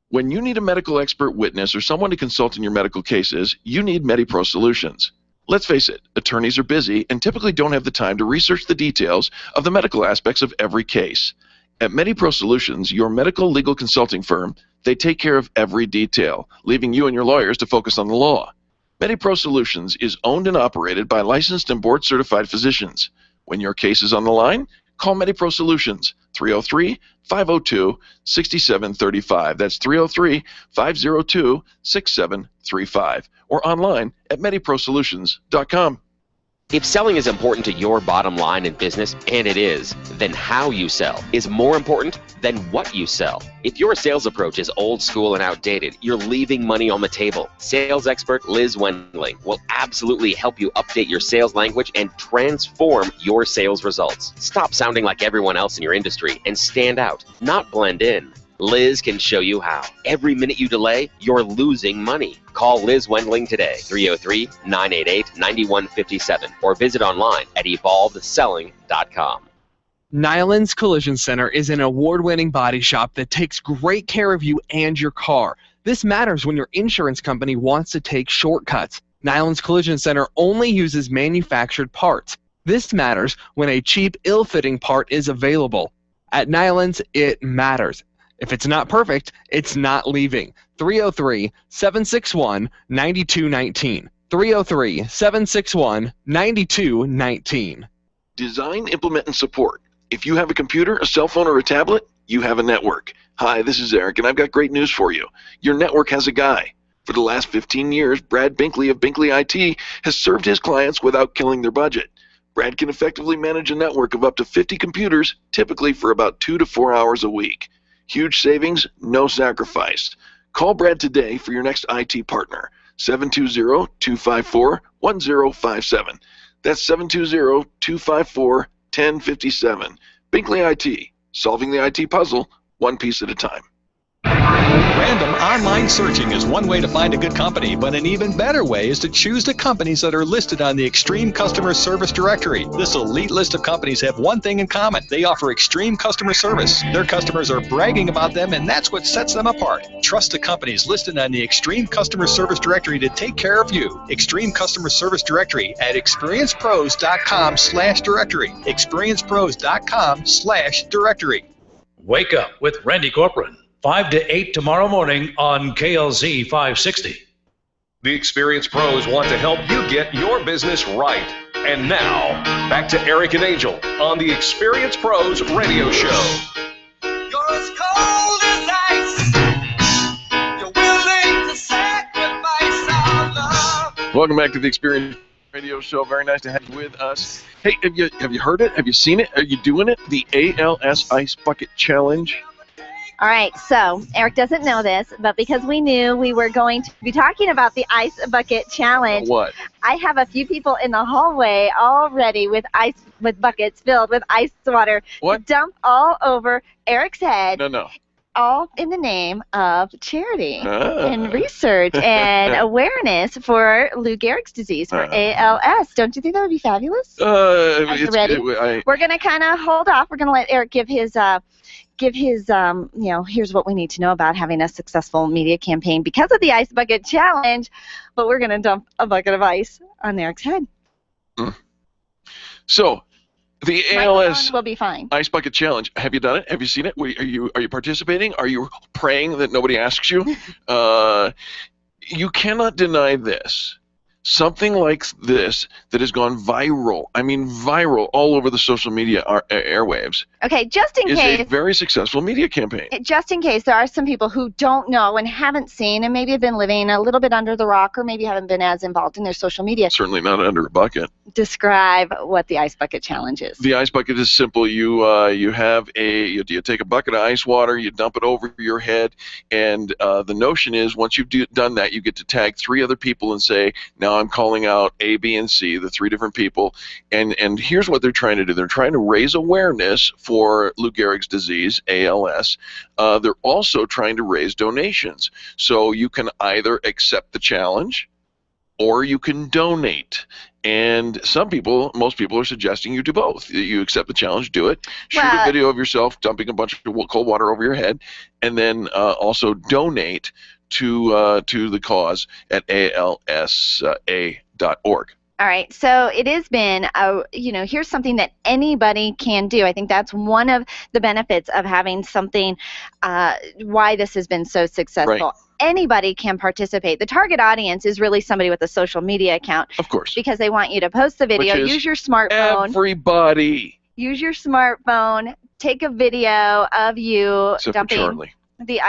When you need a medical expert witness or someone to consult in your medical cases, you need MediPro Solutions. Let's face it, attorneys are busy and typically don't have the time to research the details of the medical aspects of every case. At MediPro Solutions, your medical legal consulting firm, they take care of every detail, leaving you and your lawyers to focus on the law. MediPro Solutions is owned and operated by licensed and board-certified physicians. When your case is on the line, call MediPro Solutions, 303-502-6735. That's 303-502-6735. Or online at MediProSolutions.com. If selling is important to your bottom line in business, and it is, then how you sell is more important than what you sell. If your sales approach is old school and outdated, you're leaving money on the table. Sales expert Liz Wendling will absolutely help you update your sales language and transform your sales results. Stop sounding like everyone else in your industry and stand out, not blend in. Liz can show you how. Every minute you delay, you're losing money. Call Liz Wendling today, 303-988-9157, or visit online at evolvedselling.com. Nyland's Collision Center is an award-winning body shop that takes great care of you and your car. This matters when your insurance company wants to take shortcuts. Nyland's Collision Center only uses manufactured parts. This matters when a cheap, ill-fitting part is available. At Nyland's, it matters. If it's not perfect, it's not leaving. 303-761-9219. 303-761-9219. Design, implement, and support. If you have a computer, a cell phone, or a tablet, you have a network. Hi, this is Eric, and I've got great news for you. Your network has a guy. For the last 15 years, Brad Binkley of Binkley IT has served his clients without killing their budget. Brad can effectively manage a network of up to 50 computers, typically for about 2 to 4 hours a week. Huge savings, no sacrifice. Call Brad today for your next IT partner, 720-254-1057. That's 720-254-1057. Binkley IT, solving the IT puzzle one piece at a time. Random online searching is one way to find a good company, but an even better way is to choose the companies that are listed on the Extreme Customer Service Directory. This elite list of companies have one thing in common. They offer extreme customer service. Their customers are bragging about them, and that's what sets them apart. Trust the companies listed on the Extreme Customer Service Directory to take care of you. Extreme Customer Service Directory at experiencepros.com/directory. experiencepros.com/directory. Wake up with Randy Corcoran, 5 to 8 tomorrow morning on KLZ 560. The experienced pros want to help you get your business right. And now, back to Eric and Angel on the Experienced Pros Radio Show. You're as cold as ice. You're willing to sacrifice our love. Welcome back to the Experience Radio Show. Very nice to have you with us. Hey, have you heard it? Have you seen it? Are you doing it? The ALS Ice Bucket Challenge. All right, so Eric doesn't know this, but because we knew we were going to be talking about the Ice Bucket Challenge, What? I have a few people in the hallway already with buckets filled with ice water to dump all over Eric's head. No. All in the name of charity and research and awareness for Lou Gehrig's disease, for ALS. Don't you think that would be fabulous? Are you ready? We're going to kind of hold off. We're going to let Eric give his here's what we need to know about having a successful media campaign because of the Ice Bucket Challenge, but we're going to dump a bucket of ice on Eric's head. So, the ALS will be fine. Ice Bucket Challenge. Have you done it? Have you seen it? Are you participating? Are you praying that nobody asks you? You cannot deny this. Something like this that has gone viral. I mean, viral all over the social media airwaves. Okay, just in case. Is a very successful media campaign. Just in case, there are some people who don't know and haven't seen and maybe have been living a little bit under the rock or maybe haven't been as involved in their social media. Certainly not under a bucket. Describe what the Ice Bucket Challenge is. The Ice Bucket is simple. You take a bucket of ice water, you dump it over your head, and the notion is once you've done that, you get to tag 3 other people and say, now I'm calling out A, B, and C, the 3 different people, and here's what they're trying to do. They're trying to raise awareness for Lou Gehrig's disease, ALS. They're also trying to raise donations. So you can either accept the challenge or you can donate. And most people are suggesting you do both. You accept the challenge, do it, shoot a video of yourself dumping a bunch of cold water over your head, and then also donate to the cause at alsa.org. All right, so it has been, here's something that anybody can do. I think that's one of the benefits of having something, why this has been so successful. Right. Anybody can participate. The target audience is really somebody with a social media account. Of course. Because they want you to post the video, use your smartphone. Everybody. Use your smartphone, take a video of you dumping the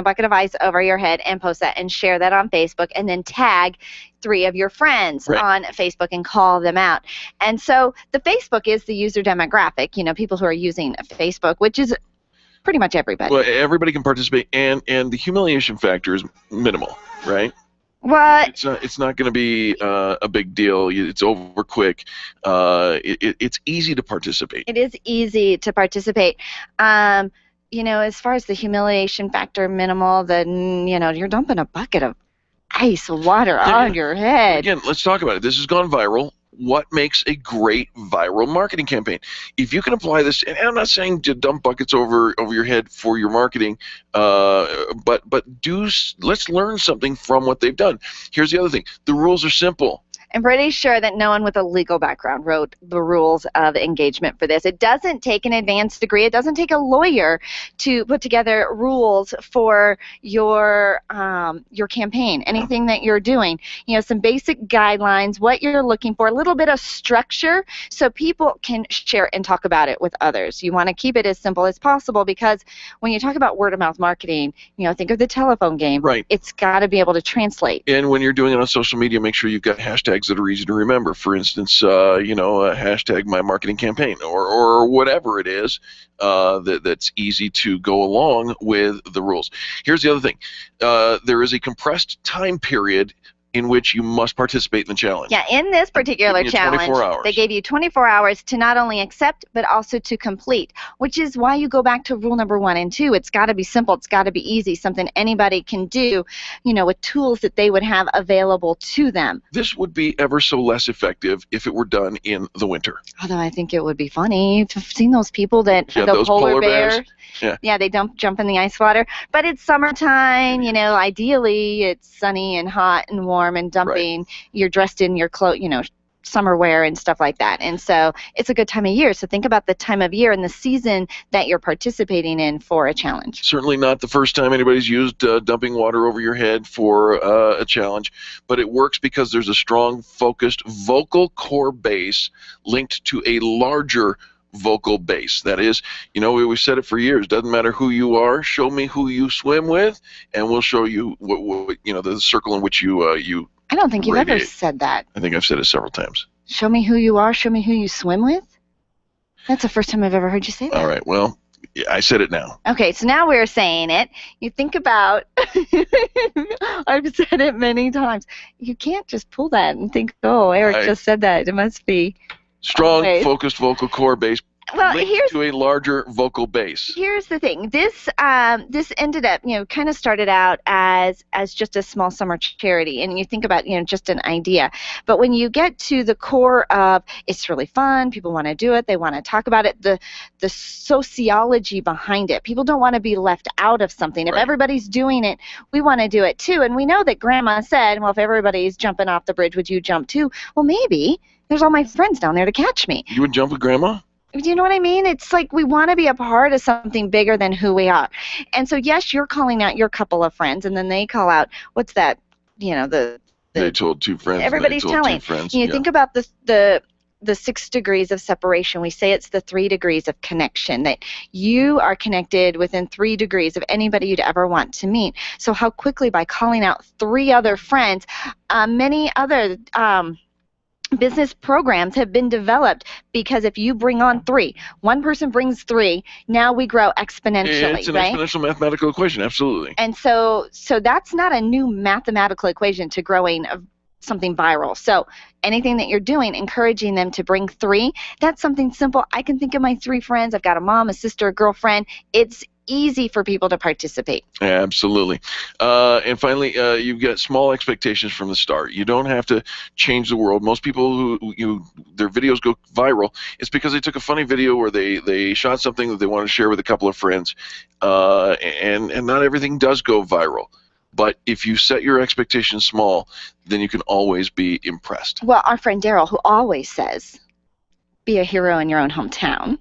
bucket of ice over your head and post that and share that on Facebook and then tag 3 of your friends on Facebook and call them out. And so the Facebook is the user demographic, people who are using Facebook, which is pretty much everybody. Well, everybody can participate, and the humiliation factor is minimal, right? What? It's not going to be a big deal. It's over quick. It's easy to participate. It is easy to participate. As far as the humiliation factor minimal, then, you're dumping a bucket of ice water on your head. Again, let's talk about it. This has gone viral. What makes a great viral marketing campaign? If you can apply this, and I'm not saying to dump buckets over your head for your marketing, but let's learn something from what they've done. Here's the other thing. The rules are simple. I'm pretty sure that no one with a legal background wrote the rules of engagement for this. It doesn't take an advanced degree. It doesn't take a lawyer to put together rules for your campaign, anything that you're doing. Some basic guidelines, what you're looking for, a little bit of structure so people can share and talk about it with others. You want to keep it as simple as possible because when you talk about word-of-mouth marketing, think of the telephone game. Right. It's got to be able to translate. And when you're doing it on social media, make sure you've got hashtags that are easy to remember. For instance, hashtag my marketing campaign or whatever it is that's easy to go along with the rules. Here's the other thing. There is a compressed time period in which you must participate in the challenge. Yeah, in this particular Giving you challenge, 24 hours. they gave you 24 hours to not only accept, but also to complete, which is why you go back to rule number 1 and 2. It's got to be simple. It's got to be easy, something anybody can do, with tools that they would have available to them. This would be ever so less effective if it were done in the winter. Although I think it would be funny. You've seen those people that, Yeah, the those polar polar bears. bears. Yeah. They jump in the ice water. But it's summertime, ideally it's sunny and hot and warm and dumping. You're dressed in your clothes, summer wear and stuff like that. And so it's a good time of year. So think about the time of year and the season that you're participating in for a challenge. Certainly not the first time anybody's used dumping water over your head for a challenge, but it works because there's a strong, focused vocal core base linked to a larger vocal base. That is, we've said it for years, doesn't matter who you are, show me who you swim with, and we'll show you what the circle in which you I don't think you've ever radiate. said that. I think I've said it several times. Show me who you are, show me who you swim with? That's the first time I've ever heard you say that. All right, well, I said it now. Okay, so now we're saying it. You think about, I've said it many times. You can't just pull that and think, oh, Eric just said that. It must be. Strong, always. Focused vocal core base Well, linked to a larger vocal base. Here's the thing. This ended up, kind of started out as just a small summer charity, and you think about, just an idea. But when you get to the core of it's really fun, people want to do it, they want to talk about it, the sociology behind it. People don't want to be left out of something. If everybody's doing it, we want to do it too. And we know that Grandma said, well, if everybody's jumping off the bridge, would you jump too? Well, maybe. There's all my friends down there to catch me. You would jump with Grandma? Do you know what I mean? It's like we want to be a part of something bigger than who we are. And so, yes, you're calling out your couple of friends, and then they call out, what's that, They told two friends. everybody's they told telling. Two friends. You think about the 6 degrees of separation. We say it's the 3 degrees of connection, that you are connected within 3 degrees of anybody you'd ever want to meet. So how quickly, by calling out 3 other friends, many other business programs have been developed, because if you bring on 3, one person brings 3, now we grow exponentially, It's an right? exponential mathematical equation, absolutely. And so that's not a new mathematical equation to growing something viral. So anything that you're doing, encouraging them to bring 3, that's something simple. I can think of my 3 friends. I've got a mom, a sister, a girlfriend. It's easy for people to participate. Absolutely. And finally, you've got small expectations from the start. You don't have to change the world. Most people who their videos go viral, it's because they took a funny video or they shot something that they want to share with a couple of friends, and not everything does go viral. But if you set your expectations small, then you can always be impressed. Well, our friend Daryl, who always says, be a hero in your own hometown,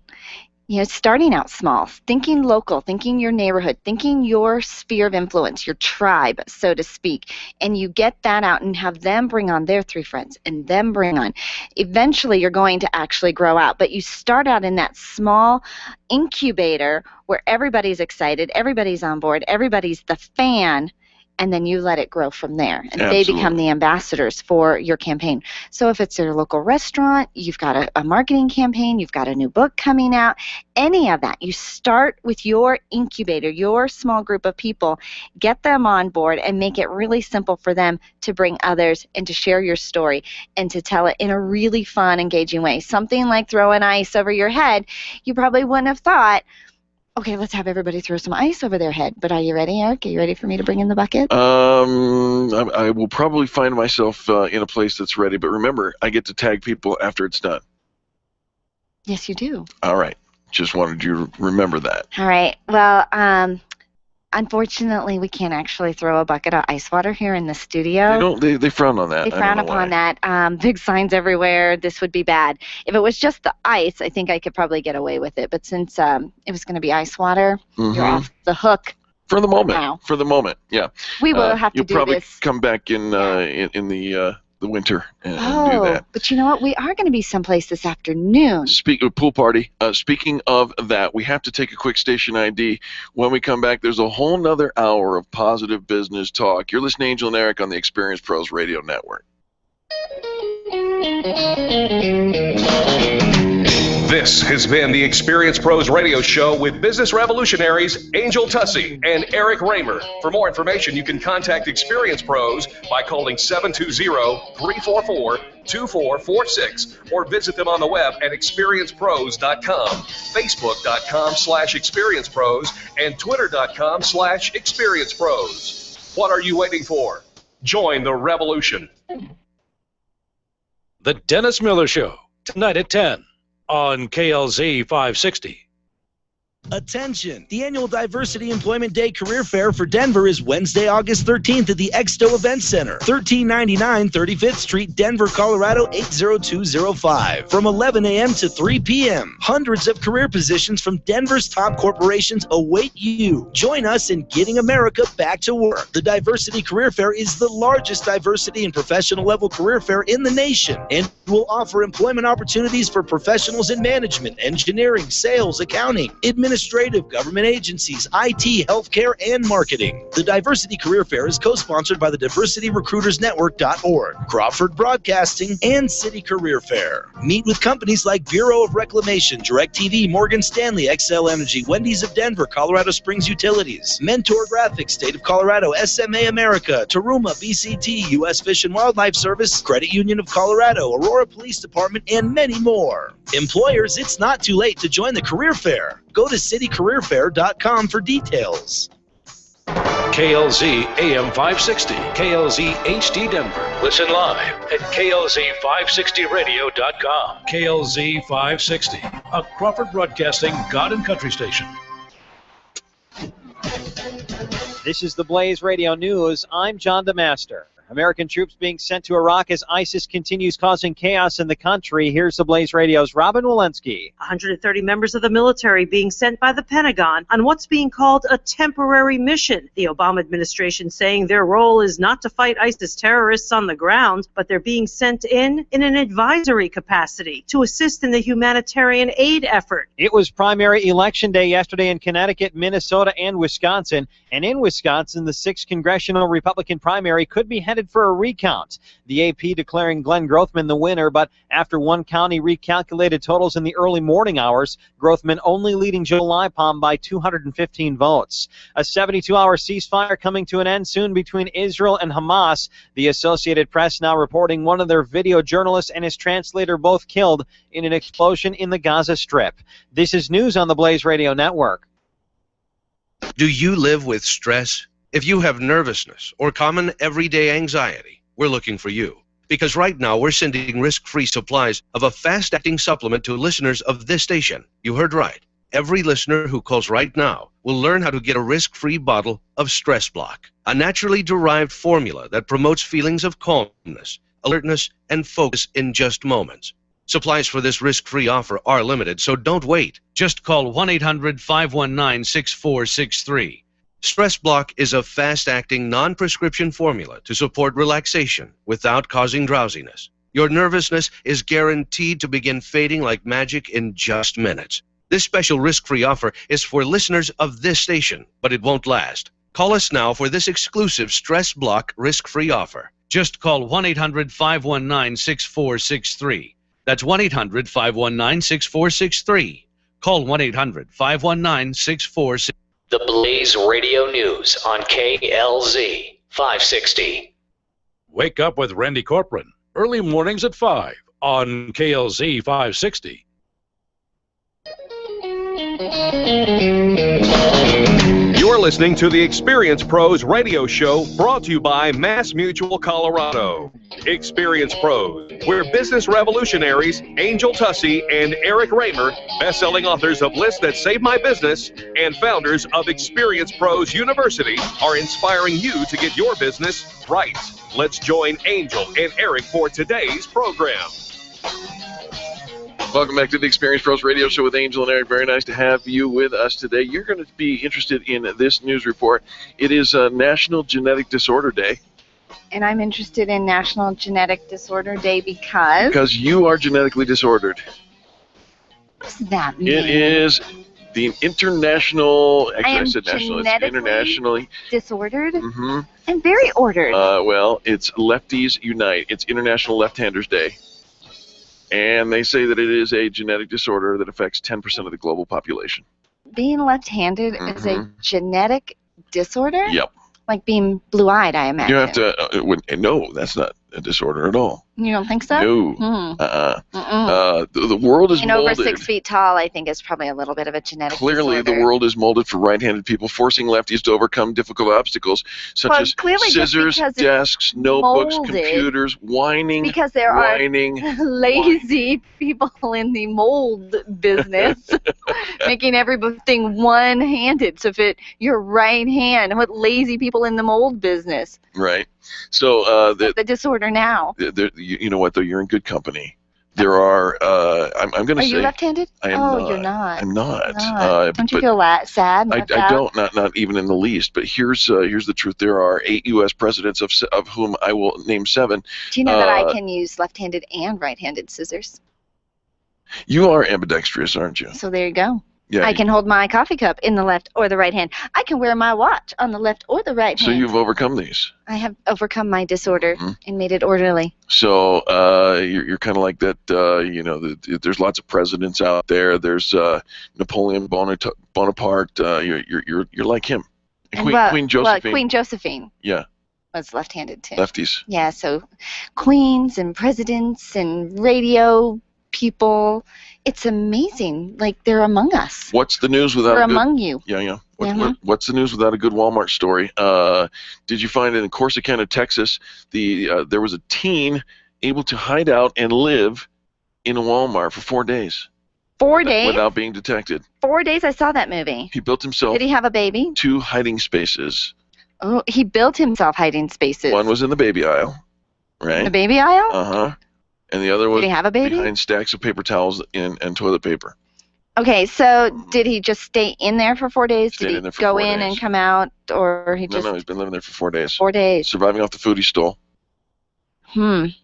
starting out small, thinking local, thinking your neighborhood, thinking your sphere of influence, your tribe, so to speak, and you get that out and have them bring on their 3 friends and them bring on. Eventually, you're going to actually grow out, but you start out in that small incubator where everybody's excited, everybody's on board, everybody's the fan, and then you let it grow from there. And they become the ambassadors for your campaign. So if it's your local restaurant, you've got a marketing campaign, you've got a new book coming out, any of that, you start with your incubator, your small group of people, get them on board, and make it really simple for them to bring others and to share your story and to tell it in a really fun, engaging way. Something like throwing ice over your head, you probably wouldn't have thought, okay, let's have everybody throw some ice over their head. But are you ready, Eric? Are you ready for me to bring in the bucket? I will probably find myself in a place that's ready. But remember, I get to tag people after it's done. Yes, you do. All right. Just wanted you to remember that. All right. Well, unfortunately, we can't actually throw a bucket of ice water here in the studio. They frown on that. They frown upon that. Big signs everywhere. This would be bad. If it was just the ice, I think I could probably get away with it. But since it was going to be ice water, you're off the hook. For the moment. Now. For the moment, yeah. We will have to you'll do probably this. come back in the winter and do that. But you know what? We are going to be someplace this afternoon. Pool party. Speaking of that, we have to take a quick station ID. When we come back, there's a whole nother hour of positive business talk. You're listening to Angel and Eric on the Experience Pros Radio Network. This has been the Experience Pros Radio Show with business revolutionaries Angel Tussey and Eric Raymer. For more information, you can contact Experience Pros by calling 720-344-2446 or visit them on the web at experiencepros.com, facebook.com/experiencepros, and twitter.com/experiencepros. What are you waiting for? Join the revolution. The Dennis Miller Show, tonight at 10 on KLZ 560. Attention! The annual Diversity Employment Day Career Fair for Denver is Wednesday, August 13th at the Exto Event Center, 1399 35th Street, Denver, Colorado 80205, from 11 a.m. to 3 p.m. Hundreds of career positions from Denver's top corporations await you. Join us in getting America back to work. The Diversity Career Fair is the largest diversity and professional level career fair in the nation and will offer employment opportunities for professionals in management, engineering, sales, accounting, administrative, government agencies, IT, healthcare, and marketing. The Diversity Career Fair is co-sponsored by the DiversityRecruitersNetwork.org, Crawford Broadcasting, and City Career Fair. Meet with companies like Bureau of Reclamation, DirecTV, Morgan Stanley, XL Energy, Wendy's of Denver, Colorado Springs Utilities, Mentor Graphics, State of Colorado, SMA America, Taruma, BCT, U.S. Fish and Wildlife Service, Credit Union of Colorado, Aurora Police Department, and many more. Employers, it's not too late to join the career fair. Go to citycareerfair.com for details. KLZ AM 560, KLZ HD Denver. Listen live at KLZ560radio.com. KLZ 560, a Crawford Broadcasting God and Country station. This is the Blaze Radio News. I'm John DeMaster. American troops being sent to Iraq as ISIS continues causing chaos in the country. Here's the Blaze Radio's Robin Walensky. 130 members of the military being sent by the Pentagon on what's being called a temporary mission. The Obama administration saying their role is not to fight ISIS terrorists on the ground, but they're being sent in an advisory capacity to assist in the humanitarian aid effort. It was primary election day yesterday in Connecticut, Minnesota, and Wisconsin. And in Wisconsin, the 6th congressional Republican primary could be headed for a recount. The AP declaring Glenn Grothman the winner, but after one county recalculated totals in the early morning hours, Grothman only leading Joe Lipom by 215 votes. A 72-hour ceasefire coming to an end soon between Israel and Hamas. The Associated Press now reporting one of their video journalists and his translator both killed in an explosion in the Gaza Strip. This is news on the Blaze Radio Network. Do you live with stress? If you have nervousness or common everyday anxiety, we're looking for you. Because right now we're sending risk-free supplies of a fast-acting supplement to listeners of this station. You heard right. Every listener who calls right now will learn how to get a risk-free bottle of Stress Block, a naturally derived formula that promotes feelings of calmness, alertness, and focus in just moments. Supplies for this risk-free offer are limited, so don't wait. Just call 1-800-519-6463. Stress Block is a fast-acting, non-prescription formula to support relaxation without causing drowsiness. Your nervousness is guaranteed to begin fading like magic in just minutes. This special risk-free offer is for listeners of this station, but it won't last. Call us now for this exclusive Stress Block risk-free offer. Just call 1-800-519-6463. That's 1-800-519-6463. Call 1-800-519-6463. The Blaze Radio News on KLZ 560. Wake up with Randy Corcoran, early mornings at 5 on KLZ 560. You're listening to the Experience Pros Radio Show, brought to you by Mass Mutual Colorado. Experience Pros, where business revolutionaries Angel Tussey and Eric Raymer, best-selling authors of Lists That Save My Business and founders of Experience Pros University, are inspiring you to get your business right. Let's join Angel and Eric for today's program. Welcome back to the Experience Pros Radio Show with Angel and Eric. Very nice to have you with us today. You're going to be interested in this news report. It is National Genetic Disorder Day. And I'm interested in National Genetic Disorder Day because... Because you are genetically disordered. What does that mean? It is the international... Actually, I said national. It's internationally disordered? Mm-hmm. I'm very ordered. Well, it's Lefties Unite. It's International Left-Handers Day. And they say that it is a genetic disorder that affects 10% of the global population. Being left-handed is a genetic disorder? Yep. Like being blue-eyed, I imagine. You have to, no, that's not a disorder at all. You don't think so? No. The world is And molded. over 6 feet tall, I think, is probably a little bit of a genetic Clearly, disorder. the world is molded for right-handed people, forcing lefties to overcome difficult obstacles such as clearly just scissors, because it's desks, notebooks, molded, computers, whining, because there whining. are lazy people in the mold business making everything one-handed. So if you're right hand, what lazy people in the mold business? Right. So the disorder now. You know what, though? You're in good company. There are, I'm going to say... Are you left-handed? I am not. You're not. I'm not. You're not. Don't you feel sad? I don't, not even in the least. But here's the truth. There are 8 U.S. presidents, of whom I will name 7. Do you know that I can use left-handed and right-handed scissors? You are ambidextrous, aren't you? So there you go. Yeah. I can hold my coffee cup in the left or the right hand. I can wear my watch on the left or the right hand. So you've overcome these. I have overcome my disorder and made it orderly. So you're kind of like that. There's lots of presidents out there. There's Napoleon Bonaparte. You're like him. Queen Josephine. Well, Queen Josephine. Yeah. Was left-handed too. Lefties. Yeah. So queens and presidents and radio people. It's amazing. Like, they're among us. What's the news without They're a good... among you. Yeah. What's the news without a good Walmart story? Did you find in Corsicana, Texas, there was a teen able to hide out and live in a Walmart for 4 days? 4 days? Without being detected. 4 days? I saw that movie. He built himself... Did he have a baby? 2 hiding spaces. Oh, he built himself hiding spaces. One was in the baby aisle, right? The baby aisle? Uh-huh. And the other was Did he have a baby? behind stacks of paper towels and toilet paper. Okay, so did he just stay in there for 4 days? Stayed Did he in there for go 4 in days. and come out, or he just... No, he's been living there for 4 days. 4 days. Surviving off the food he stole. He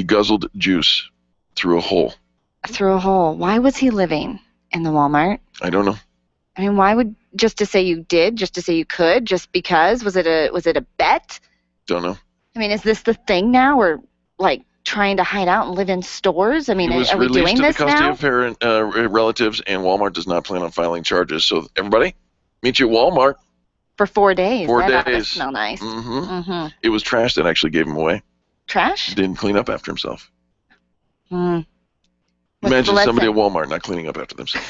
guzzled juice through a hole. Through a hole. Why was he living in the Walmart? I don't know. I mean, why would... Just to say you did? Just to say you could? Just because? Was it a bet? Don't know. I mean, is this the thing now? We're, like, trying to hide out and live in stores? I mean, are we doing this He was released to the custody now? of parent relatives, and Walmart does not plan on filing charges. So, everybody, meet you at Walmart. For 4 days. 4 That ought to days. smell nice. It was trash that actually gave him away. Trash? Didn't clean up after himself. What's Imagine the somebody lesson? at Walmart not cleaning up after themselves.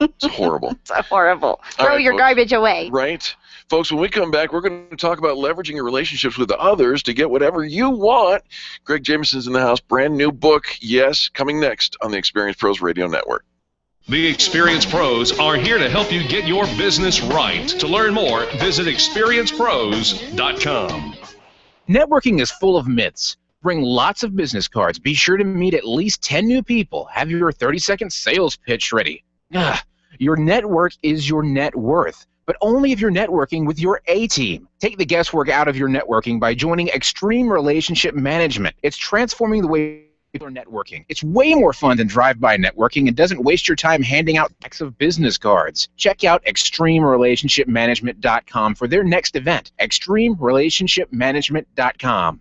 It's horrible. It's horrible. All Throw right, your folks. garbage away. Right. Folks, when we come back, we're going to talk about leveraging your relationships with others to get whatever you want. Greg Jameson's in the house. Brand new book, yes, coming next on the Experience Pros Radio Network. The Experience Pros are here to help you get your business right. To learn more, visit experiencepros.com. Networking is full of myths. Bring lots of business cards. Be sure to meet at least 10 new people. Have your 30-second sales pitch ready. Your network is your net worth, but only if you're networking with your A-team. Take the guesswork out of your networking by joining Extreme Relationship Management. It's transforming the way you're networking. It's way more fun than drive-by networking and doesn't waste your time handing out packs of business cards. Check out ExtremeRelationshipManagement.com for their next event. ExtremeRelationshipManagement.com.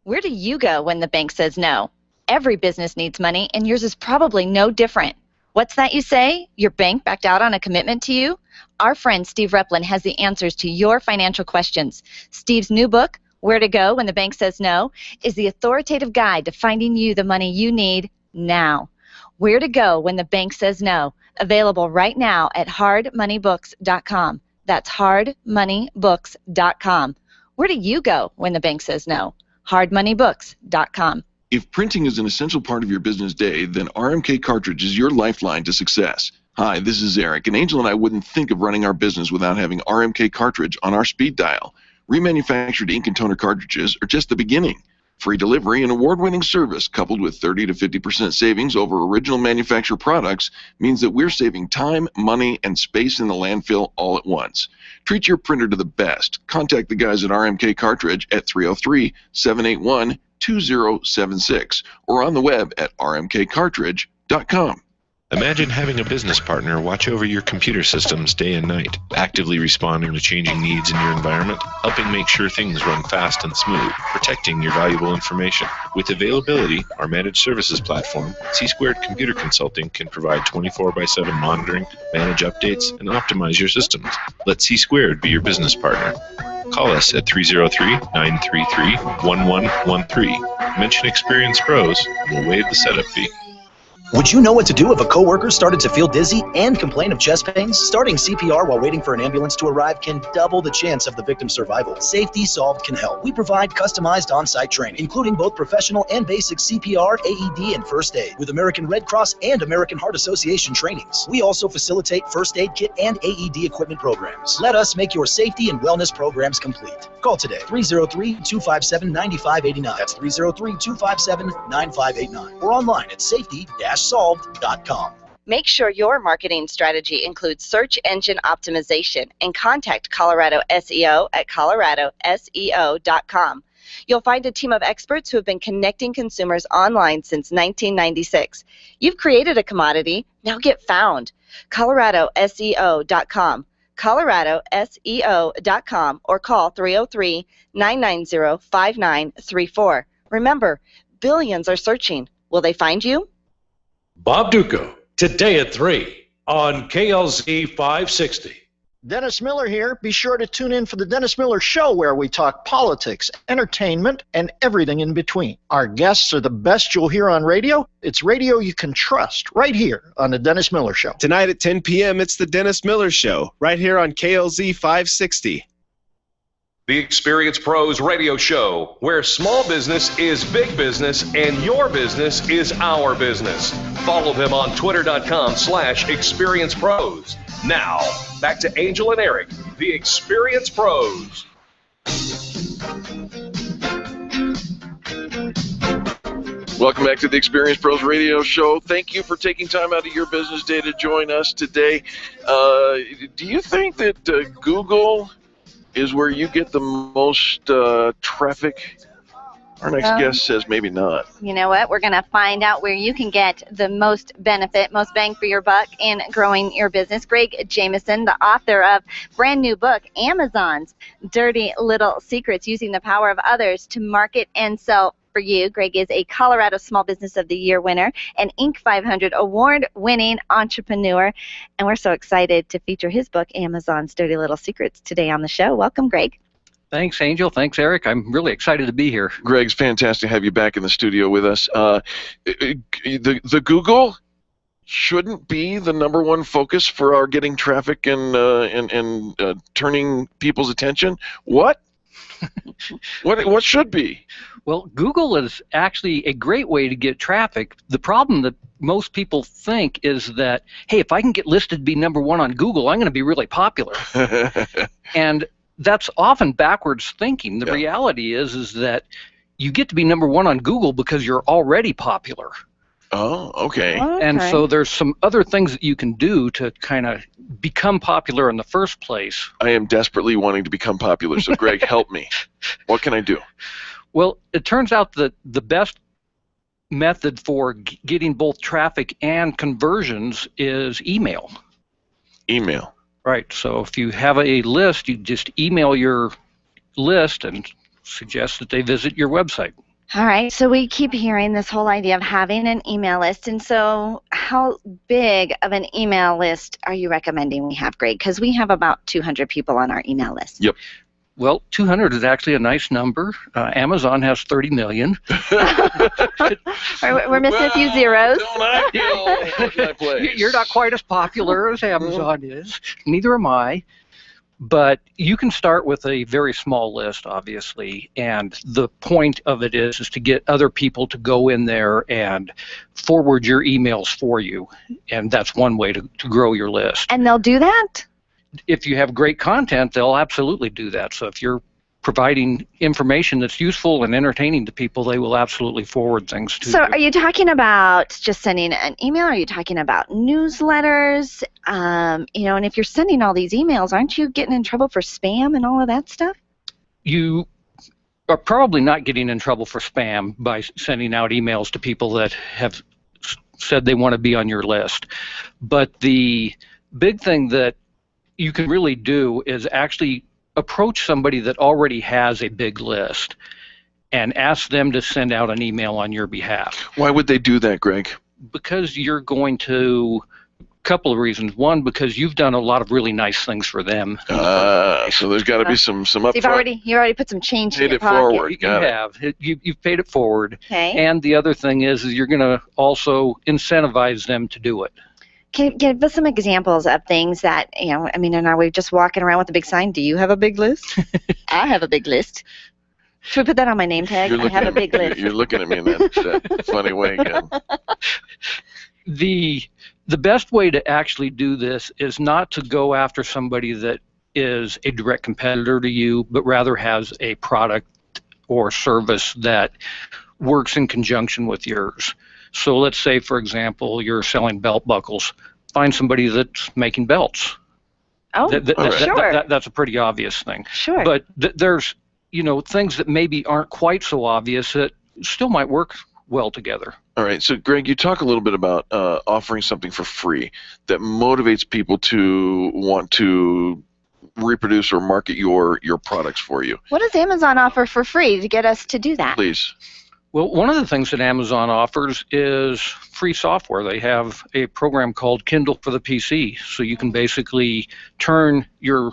Where do you go when the bank says no? Every business needs money, and yours is probably no different. What's that you say? Your bank backed out on a commitment to you? Our friend Steve Replin has the answers to your financial questions. Steve's new book, Where to Go When the Bank Says No, is the authoritative guide to finding you the money you need now. Where to Go When the Bank Says No, available right now at hardmoneybooks.com. That's hardmoneybooks.com. Where do you go when the bank says no? hardmoneybooks.com. If printing is an essential part of your business day, then RMK Cartridge is your lifeline to success. Hi, this is Eric, and Angel and I wouldn't think of running our business without having RMK Cartridge on our speed dial. Remanufactured ink and toner cartridges are just the beginning. Free delivery and award-winning service coupled with 30 to 50% savings over original manufacturer products means that we're saving time, money, and space in the landfill all at once. Treat your printer to the best. Contact the guys at RMK Cartridge at 303-781-2076 or on the web at rmkcartridge.com. Imagine having a business partner watch over your computer systems day and night, actively responding to changing needs in your environment, helping make sure things run fast and smooth, protecting your valuable information. With Availability, our managed services platform, C-Squared Computer Consulting can provide 24/7 monitoring, manage updates, and optimize your systems. Let C-Squared be your business partner. Call us at 303-933-1113. Mention Experience Pros, and we'll waive the setup fee. Would you know what to do if a coworker started to feel dizzy and complain of chest pains? Starting CPR while waiting for an ambulance to arrive can double the chance of the victim's survival. Safety Solved can help. We provide customized on-site training, including both professional and basic CPR, AED, and first aid, with American Red Cross and American Heart Association trainings. We also facilitate first aid kit and AED equipment programs. Let us make your safety and wellness programs complete. Call today, 303-257-9589. That's 303-257-9589. Or online at safety-solved.com. Make sure your marketing strategy includes search engine optimization and contact Colorado SEO at coloradoseo.com. You'll find a team of experts who have been connecting consumers online since 1996. You've created a commodity, now get found. coloradoseo.com. coloradoseo.com or call 303-990-5934. Remember, billions are searching. Will they find you? Bob Duco, today at 3 on KLZ 560. Dennis Miller here. Be sure to tune in for the Dennis Miller Show, where we talk politics, entertainment, and everything in between. Our guests are the best you'll hear on radio. It's radio you can trust, right here on the Dennis Miller Show. Tonight at 10 p.m., it's the Dennis Miller Show, right here on KLZ 560. The Experience Pros radio show, where small business is big business and your business is our business. Follow them on twitter.com/experiencepros. Now, back to Angel and Eric, the Experience Pros. Welcome back to the Experience Pros radio show. Thank you for taking time out of your business day to join us today. Do you think that Google is where you get the most traffic? Our next guest says maybe not. You know what? We're going to find out where you can get the most benefit, most bang for your buck in growing your business. Greg Jameson, the author of brand new book, Amazon's Dirty Little Secrets, Using the Power of Others to Market and Sell for You. Greg is a Colorado Small Business of the Year winner, an Inc. 500 award-winning entrepreneur, and we're so excited to feature his book, Amazon's Dirty Little Secrets, today on the show. Welcome, Greg. Thanks, Angel. Thanks, Eric. I'm really excited to be here. Greg's fantastic to have you back in the studio with us. The Google shouldn't be the number one focus for our getting traffic and turning people's attention. What? What should be? Well, Google is actually a great way to get traffic. The problem that most people think is that, hey, if I can get listed to be number one on Google, I'm going to be really popular. And that's often backwards thinking. The reality is that you get to be number one on Google because you're already popular. Oh, okay. And so there's some other things that you can do to kind of become popular in the first place. I am desperately wanting to become popular, so Greg, help me. What can I do? Well, it turns out that the best method for getting both traffic and conversions is email. Email. Right. So if you have a list, you just email your list and suggest that they visit your website. All right, so we keep hearing this whole idea of having an email list, and so how big of an email list are you recommending we have, Greg? Because we have about 200 people on our email list. Yep. Well, 200 is actually a nice number. Amazon has 30 million. We're missing a few zeros. You're not quite as popular as Amazon is. Neither am I. But you can start with a very small list, obviously, and the point of it is to get other people to go in there and forward your emails for you, and that's one way to grow your list. And they'll do that? If you have great content, they'll absolutely do that. So if you're providing information that's useful and entertaining to people, they will absolutely forward things to you. So are you talking about just sending an email? Are you talking about newsletters? And if you're sending all these emails, aren't you getting in trouble for spam and all of that stuff? You are probably not getting in trouble for spam by sending out emails to people that have said they want to be on your list. But the big thing that you can really do is actually approach somebody that already has a big list and ask them to send out an email on your behalf. Why would they do that, Greg? Because you're going to, couple of reasons. One, because you've done a lot of really nice things for them. So there's got to be some upfront. You already put some change in Paid your it pocket. forward. You Got it. have. You've paid it forward. Okay. And the other thing is you're going to also incentivize them to do it. Can you give us some examples of things that, I mean, and are we just walking around with a big sign? Do you have a big list? I have a big list. Should we put that on my name tag? I have a big list. You're looking at me in that funny way again. The best way to actually do this is not to go after somebody that is a direct competitor to you, but rather has a product or service that works in conjunction with yours. So let's say, for example, you're selling belt buckles. Find somebody that's making belts. Oh, sure. That's a pretty obvious thing. Sure. But there's, things that maybe aren't quite so obvious that still might work well together. All right, so Greg, you talk a little bit about offering something for free that motivates people to want to reproduce or market your products for you. What does Amazon offer for free to get us to do that? Please. Well, one of the things that Amazon offers is free software. They have a program called Kindle for the PC, so you can basically turn your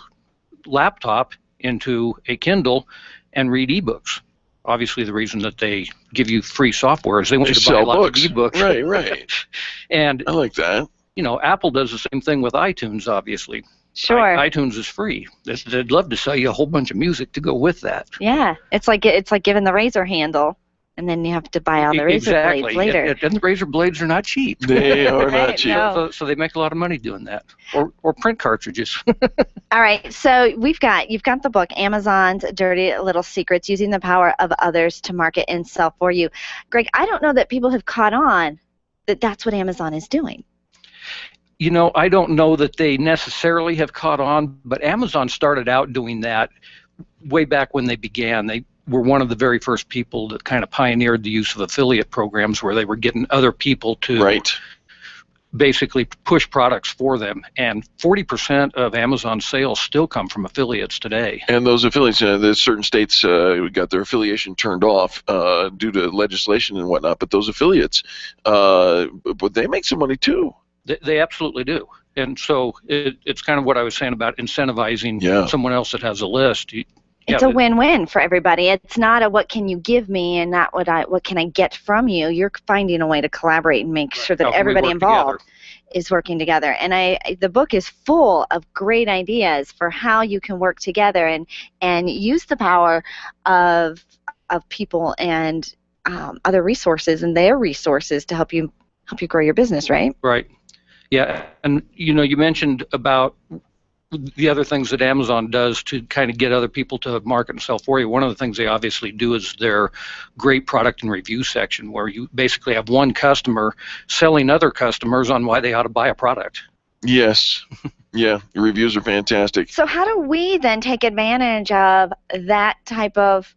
laptop into a Kindle and read ebooks. Obviously, the reason that they give you free software is they want you to buy lots of ebooks. Right. And I like that. Apple does the same thing with iTunes, obviously. Sure. iTunes is free. They'd love to sell you a whole bunch of music to go with that. Yeah, it's like giving the razor handle, and then you have to buy all the razor blades later. And the razor blades are not cheap. They are not cheap. No. So they make a lot of money doing that. Or print cartridges. All right, so you've got the book, Amazon's Dirty Little Secrets, Using the Power of Others to Market and Sell for You. Greg, I don't know that people have caught on that that's what Amazon is doing. I don't know that they necessarily have caught on, but Amazon started out doing that way back when they began. They were one of the very first people that kind of pioneered the use of affiliate programs where they were getting other people to basically push products for them. And 40% of Amazon's sales still come from affiliates today. And those affiliates, there's certain states got their affiliation turned off due to legislation and whatnot, but those affiliates, but they make some money too. They absolutely do. And so it's kind of what I was saying about incentivizing someone else that has a list. It's a win-win for everybody. It's not a what can you give me and not what can I get from you. You're finding a way to collaborate and make sure that everybody involved is working together. And the book is full of great ideas for how you can work together and use the power of people and other resources and their resources to help you grow your business, right? Right. Yeah, and you mentioned about the other things that Amazon does to kind of get other people to market and sell for you. One of the things they obviously do is their great product and review section, where you basically have one customer selling other customers on why they ought to buy a product. Yes. Yeah, your reviews are fantastic. So how do we then take advantage of that type of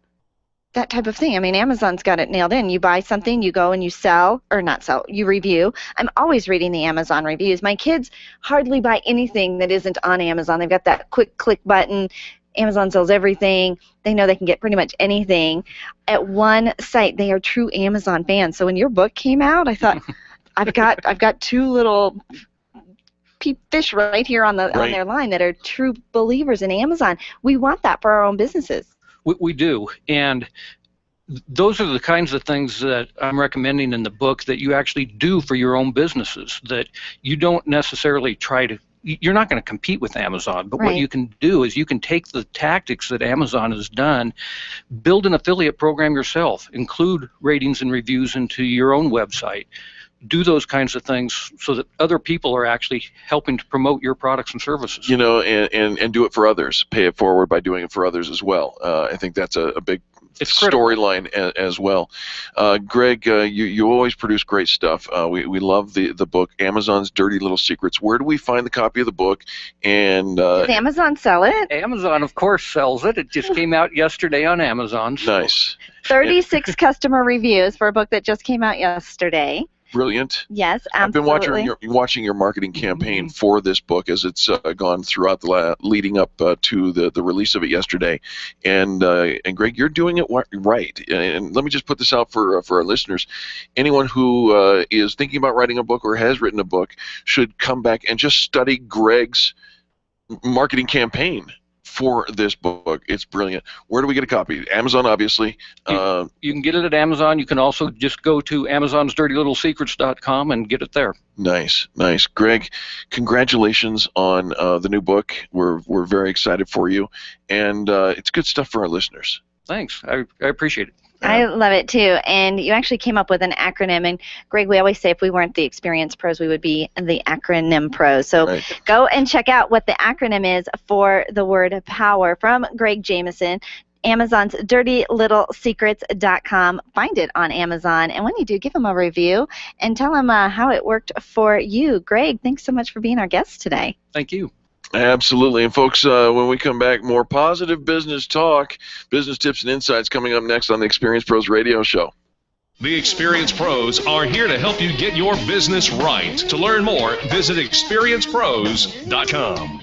thing? I mean, Amazon's got it nailed in. You buy something, you go and you sell, or not sell, you review. I'm always reading the Amazon reviews. My kids hardly buy anything that isn't on Amazon. They've got that quick click button. Amazon sells everything. They know they can get pretty much anything at one site. They are true Amazon fans. So when your book came out, I thought, I've got two little fish right here on their line that are true believers in Amazon. We want that for our own businesses. We do, and those are the kinds of things that I'm recommending in the book that you actually do for your own businesses, that you don't necessarily you're not going to compete with Amazon, but what you can do is you can take the tactics that Amazon has done, build an affiliate program yourself, include ratings and reviews into your own website, do those kinds of things so that other people are actually helping to promote your products and services. And do it for others. Pay it forward by doing it for others as well. I think that's a big storyline as well. Greg, you always produce great stuff. We love the book, Amazon's Dirty Little Secrets. Where do we find the copy of the book? And does Amazon sell it? Amazon, of course, sells it. It just came out yesterday on Amazon. Nice. 36 customer reviews for a book that just came out yesterday. Brilliant. Yes, I've been absolutely. watching your marketing campaign for this book as it's gone throughout leading up to the release of it yesterday, and Greg, you're doing it right. And let me just put this out for our listeners: anyone who is thinking about writing a book or has written a book should come back and just study Greg's marketing campaign for this book. It's brilliant. Where do we get a copy? Amazon, obviously. You can get it at Amazon. You can also just go to amazonsdirtylittlesecrets.com and get it there. Nice. Greg, congratulations on the new book. We're very excited for you, and it's good stuff for our listeners. Thanks. I appreciate it. I love it too. And you actually came up with an acronym. And Greg, we always say if we weren't the Experience Pros, we would be the Acronym Pros. So go and check out what the acronym is for the word power from Greg Jameson. Amazon's dirtylittlesecrets.com. Find it on Amazon. And when you do, give them a review and tell them how it worked for you. Greg, thanks so much for being our guest today. Thank you. Absolutely. And folks, when we come back, more positive business talk, business tips and insights coming up next on the Experience Pros Radio Show. The Experience Pros are here to help you get your business right. To learn more, visit experiencepros.com.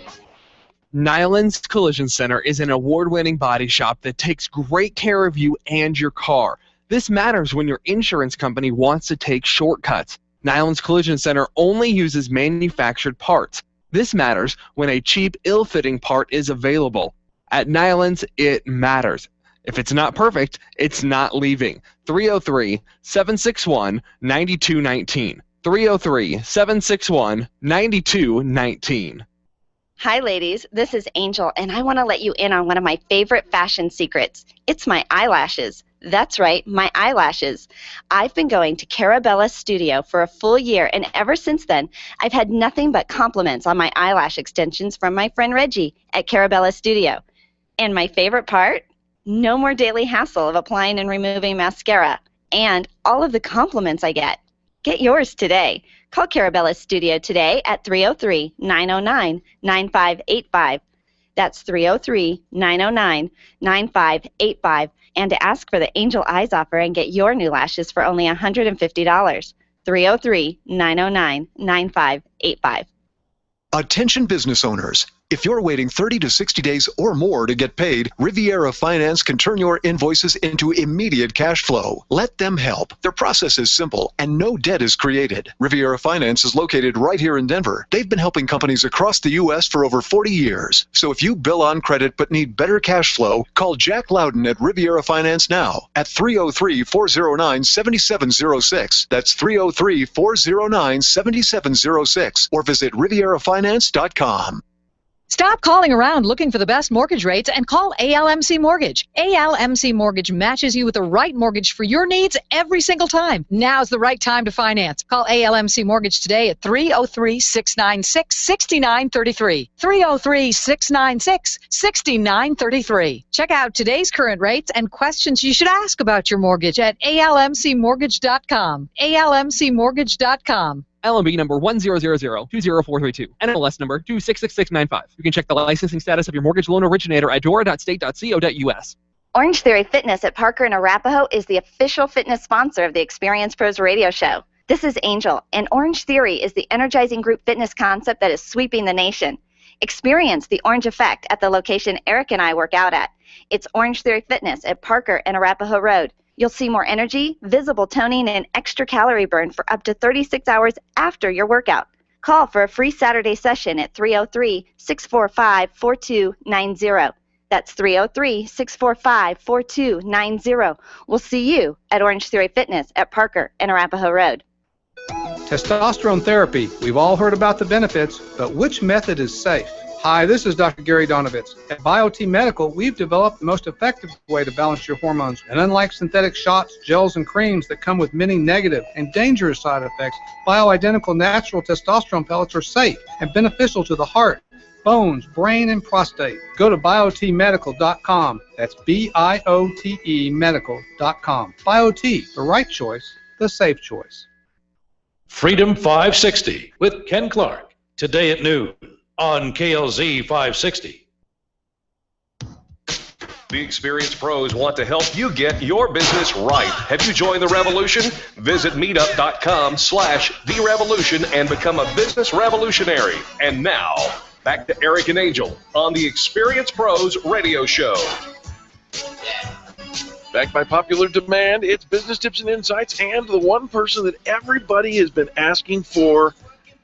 Nyland's Collision Center is an award-winning body shop that takes great care of you and your car. This matters when your insurance company wants to take shortcuts. Nyland's Collision Center only uses manufactured parts. This matters when a cheap, ill-fitting part is available. At Nyland's, it matters. If it's not perfect, it's not leaving. 303-761-9219. 303-761-9219. Hi, ladies. This is Angel, and I want to let you in on one of my favorite fashion secrets. It's my eyelashes. That's right, my eyelashes. I've been going to Carabella Studio for a full year, and ever since then, I've had nothing but compliments on my eyelash extensions from my friend Reggie at Carabella Studio. And my favorite part? No more daily hassle of applying and removing mascara, and all of the compliments I get. Get yours today. Call Carabella Studio today at 303-909-9585. That's 303-909-9585. And to ask for the Angel Eyes offer and get your new lashes for only $150. 303-909-9585. Attention business owners. If you're waiting 30 to 60 days or more to get paid, Riviera Finance can turn your invoices into immediate cash flow. Let them help. Their process is simple and no debt is created. Riviera Finance is located right here in Denver. They've been helping companies across the U.S. for over 40 years. So if you bill on credit but need better cash flow, call Jack Loudon at Riviera Finance now at 303-409-7706. That's 303-409-7706 or visit rivierafinance.com. Stop calling around looking for the best mortgage rates and call ALMC Mortgage. ALMC Mortgage matches you with the right mortgage for your needs every single time. Now's the right time to finance. Call ALMC Mortgage today at 303-696-6933. 303-696-6933. Check out today's current rates and questions you should ask about your mortgage at almcmortgage.com. almcmortgage.com. LMB number 100020432. NMLS number 266695. You can check the licensing status of your mortgage loan originator at dora.state.co.us. Orange Theory Fitness at Parker and Arapahoe is the official fitness sponsor of the Experience Pros radio show. This is Angel, and Orange Theory is the energizing group fitness concept that is sweeping the nation. Experience the orange effect at the location Eric and I work out at. It's Orange Theory Fitness at Parker and Arapahoe Road. You'll see more energy, visible toning, and extra calorie burn for up to 36 hours after your workout. Call for a free Saturday session at 303-645-4290. That's 303-645-4290. We'll see you at Orange Theory Fitness at Parker and Arapahoe Road. Testosterone therapy. We've all heard about the benefits, but which method is safe? Hi, this is Dr. Gary Donovitz. At BioT Medical, we've developed the most effective way to balance your hormones. And unlike synthetic shots, gels, and creams that come with many negative and dangerous side effects, bioidentical natural testosterone pellets are safe and beneficial to the heart, bones, brain, and prostate. Go to biotmedical.com. That's BIOTE medical.com. BioT, the right choice, the safe choice. Freedom 560 with Ken Clark, today at noon on KLZ 560. The experienced pros want to help you get your business right. Have you joined the revolution? Visit meetup.com/therevolution and become a business revolutionary. And now, back to Eric and Angel on the Experienced Pros Radio Show. Back by popular demand, it's business tips and insights, and the one person that everybody has been asking for,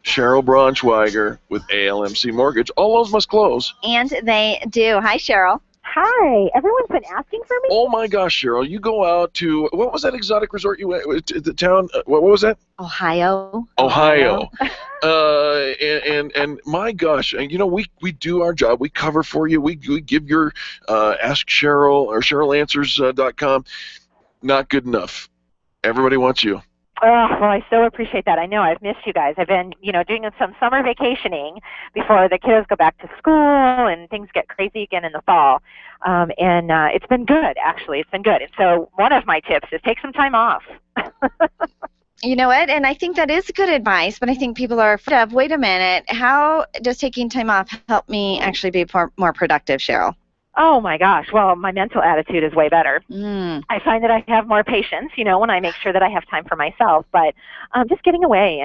Cheryl Braunschweiger with ALMC Mortgage. All loans must close. And they do. Hi, Cheryl. Hi. Everyone's been asking for me? Oh, my gosh, Cheryl. You go out to, what was that exotic resort you went to? The town, what was that? Ohio. And my gosh, you know, we do our job. We cover for you. We give your Ask Cheryl or CherylAnswers.com. Not good enough. Everybody wants you. Oh, well, I so appreciate that. I know I've missed you guys. I've been, doing some summer vacationing before the kiddos go back to school and things get crazy again in the fall. And it's been good, actually. It's been good. And so one of my tips is take some time off. You know what? And I think that is good advice, but I think people are afraid of, wait a minute, how does taking time off help me actually be more productive, Cheryl? Oh, my gosh. Well, my mental attitude is way better. I find that I have more patience, when I make sure that I have time for myself. But just getting away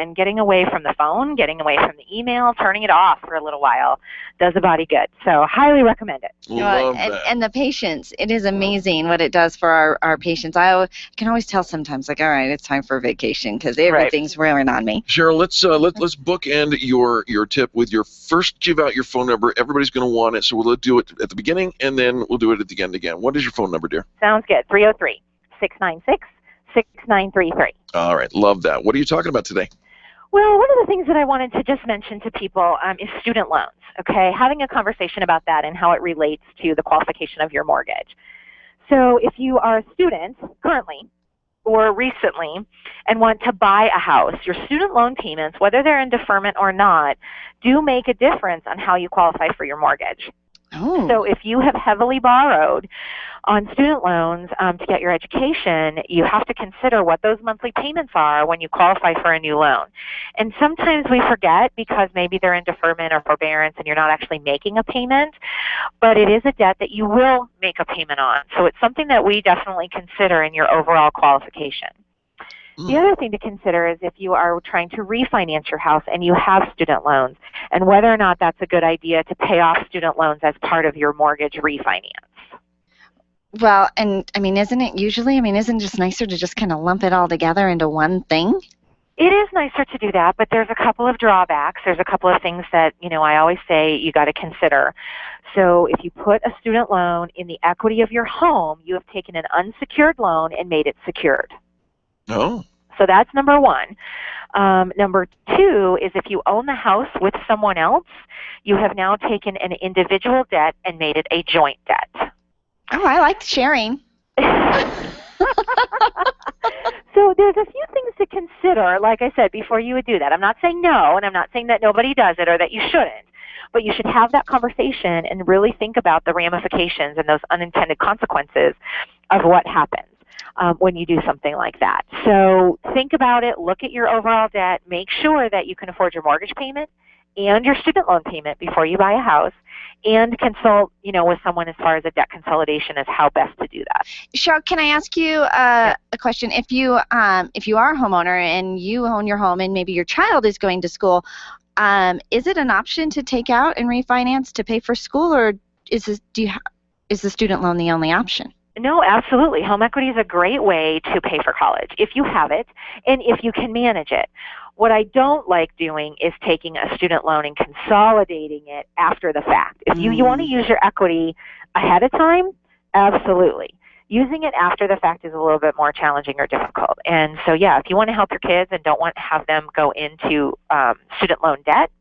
from the phone, getting away from the email, turning it off for a little while does the body good. So highly recommend it. And the patience, it is amazing what it does for our patients. I can always tell sometimes, like, all right, it's time for vacation because everything's wearing on me. Cheryl, let's bookend your tip with your first. Give out your phone number. Everybody's going to want it, so we'll do it at the beginning, and then we'll do it at the end again. What is your phone number, dear? Sounds good. 303-696-6933. All right. Love that. What are you talking about today? Well, one of the things that I wanted to just mention to people is student loans, okay? Having a conversation about that and how it relates to the qualification of your mortgage. So if you are a student currently or recently and want to buy a house, your student loan payments, whether they're in deferment or not, do make a difference on how you qualify for your mortgage. So if you have heavily borrowed on student loans to get your education, you have to consider what those monthly payments are when you qualify for a new loan. And sometimes we forget because maybe they're in deferment or forbearance and you're not actually making a payment, but it is a debt that you will make a payment on. So it's something that we definitely consider in your overall qualification. The other thing to consider is if you are trying to refinance your house and you have student loans, and whether or not that's a good idea to pay off student loans as part of your mortgage refinance. Well, and isn't it usually, isn't it just nicer to just kind of lump it all together into one thing? It is nicer to do that, but there's a couple of drawbacks. There's a couple of things that, I always say you got to consider. So if you put a student loan in the equity of your home, you have taken an unsecured loan and made it secured. Oh. So that's number one. Number two is if you own the house with someone else, you have now taken an individual debt and made it a joint debt. Oh, I like sharing. So there's a few things to consider, like I said, before you would do that. I'm not saying no, and I'm not saying that nobody does it or that you shouldn't. But you should have that conversation and really think about the ramifications and those unintended consequences of what happens when you do something like that. So think about it, look at your overall debt, make sure that you can afford your mortgage payment and your student loan payment before you buy a house, and consult, with someone as far as a debt consolidation as how best to do that. Cheryl, can I ask you a question? If you are a homeowner and you own your home and maybe your child is going to school, is it an option to take out and refinance to pay for school, or is the student loan the only option? No, absolutely. Home equity is a great way to pay for college if you have it and if you can manage it. What I don't like doing is taking a student loan and consolidating it after the fact. If you want to use your equity ahead of time, absolutely. Using it after the fact is a little bit more challenging or difficult. And so, yeah, if you want to help your kids and don't want to have them go into student loan debt,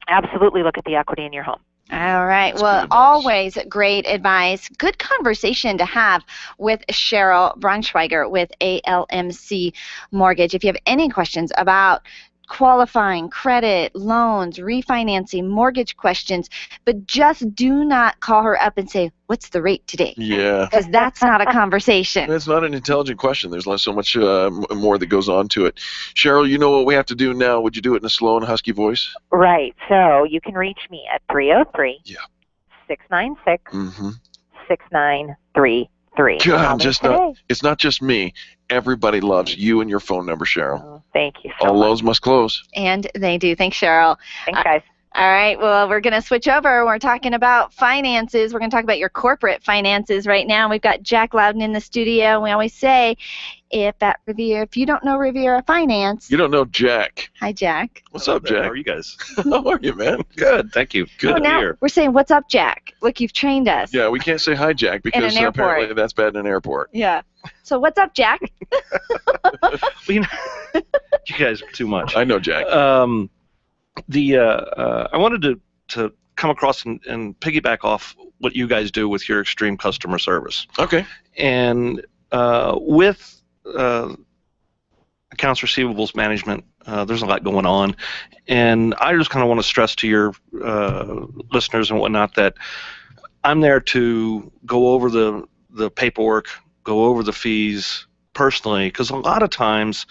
absolutely look at the equity in your home. All right. Well, always great advice. Good conversation to have with Cheryl Braunschweiger with ALMC Mortgage. If you have any questions about qualifying, credit, loans, refinancing, mortgage questions, but just do not call her up and say, what's the rate today? Yeah. Because that's not a conversation. It's not an intelligent question. There's so much more that goes on to it. Cheryl, you know what we have to do now. Would you do it in a slow and husky voice? Right. So you can reach me at 303 696 266-6933. God, it's not just me. Everybody loves you and your phone number, Cheryl. Oh, thank you so All much. loans must close. And they do. Thanks, Cheryl. Thanks, guys. All right, well, we're going to switch over. We're talking about finances. We're going to talk about your corporate finances right now. We've got Jack Loudon in the studio. We always say, if you don't know Riviera Finance. You don't know Jack. Hi, Jack. What's up, Jack? How are you guys? How are you, man? Good, thank you. Good to now hear. we're saying, what's up, Jack? Look, you've trained us. Yeah, we can't say hi, Jack, because an airport. apparently that's bad in an airport. Yeah. So what's up, Jack? You guys are too much. I know, Jack. I wanted to come across and piggyback off what you guys do with your extreme customer service. Okay. And with accounts receivables management, there's a lot going on, and I just kind of want to stress to your listeners and whatnot that I'm there to go over the paperwork, go over the fees personally, because a lot of times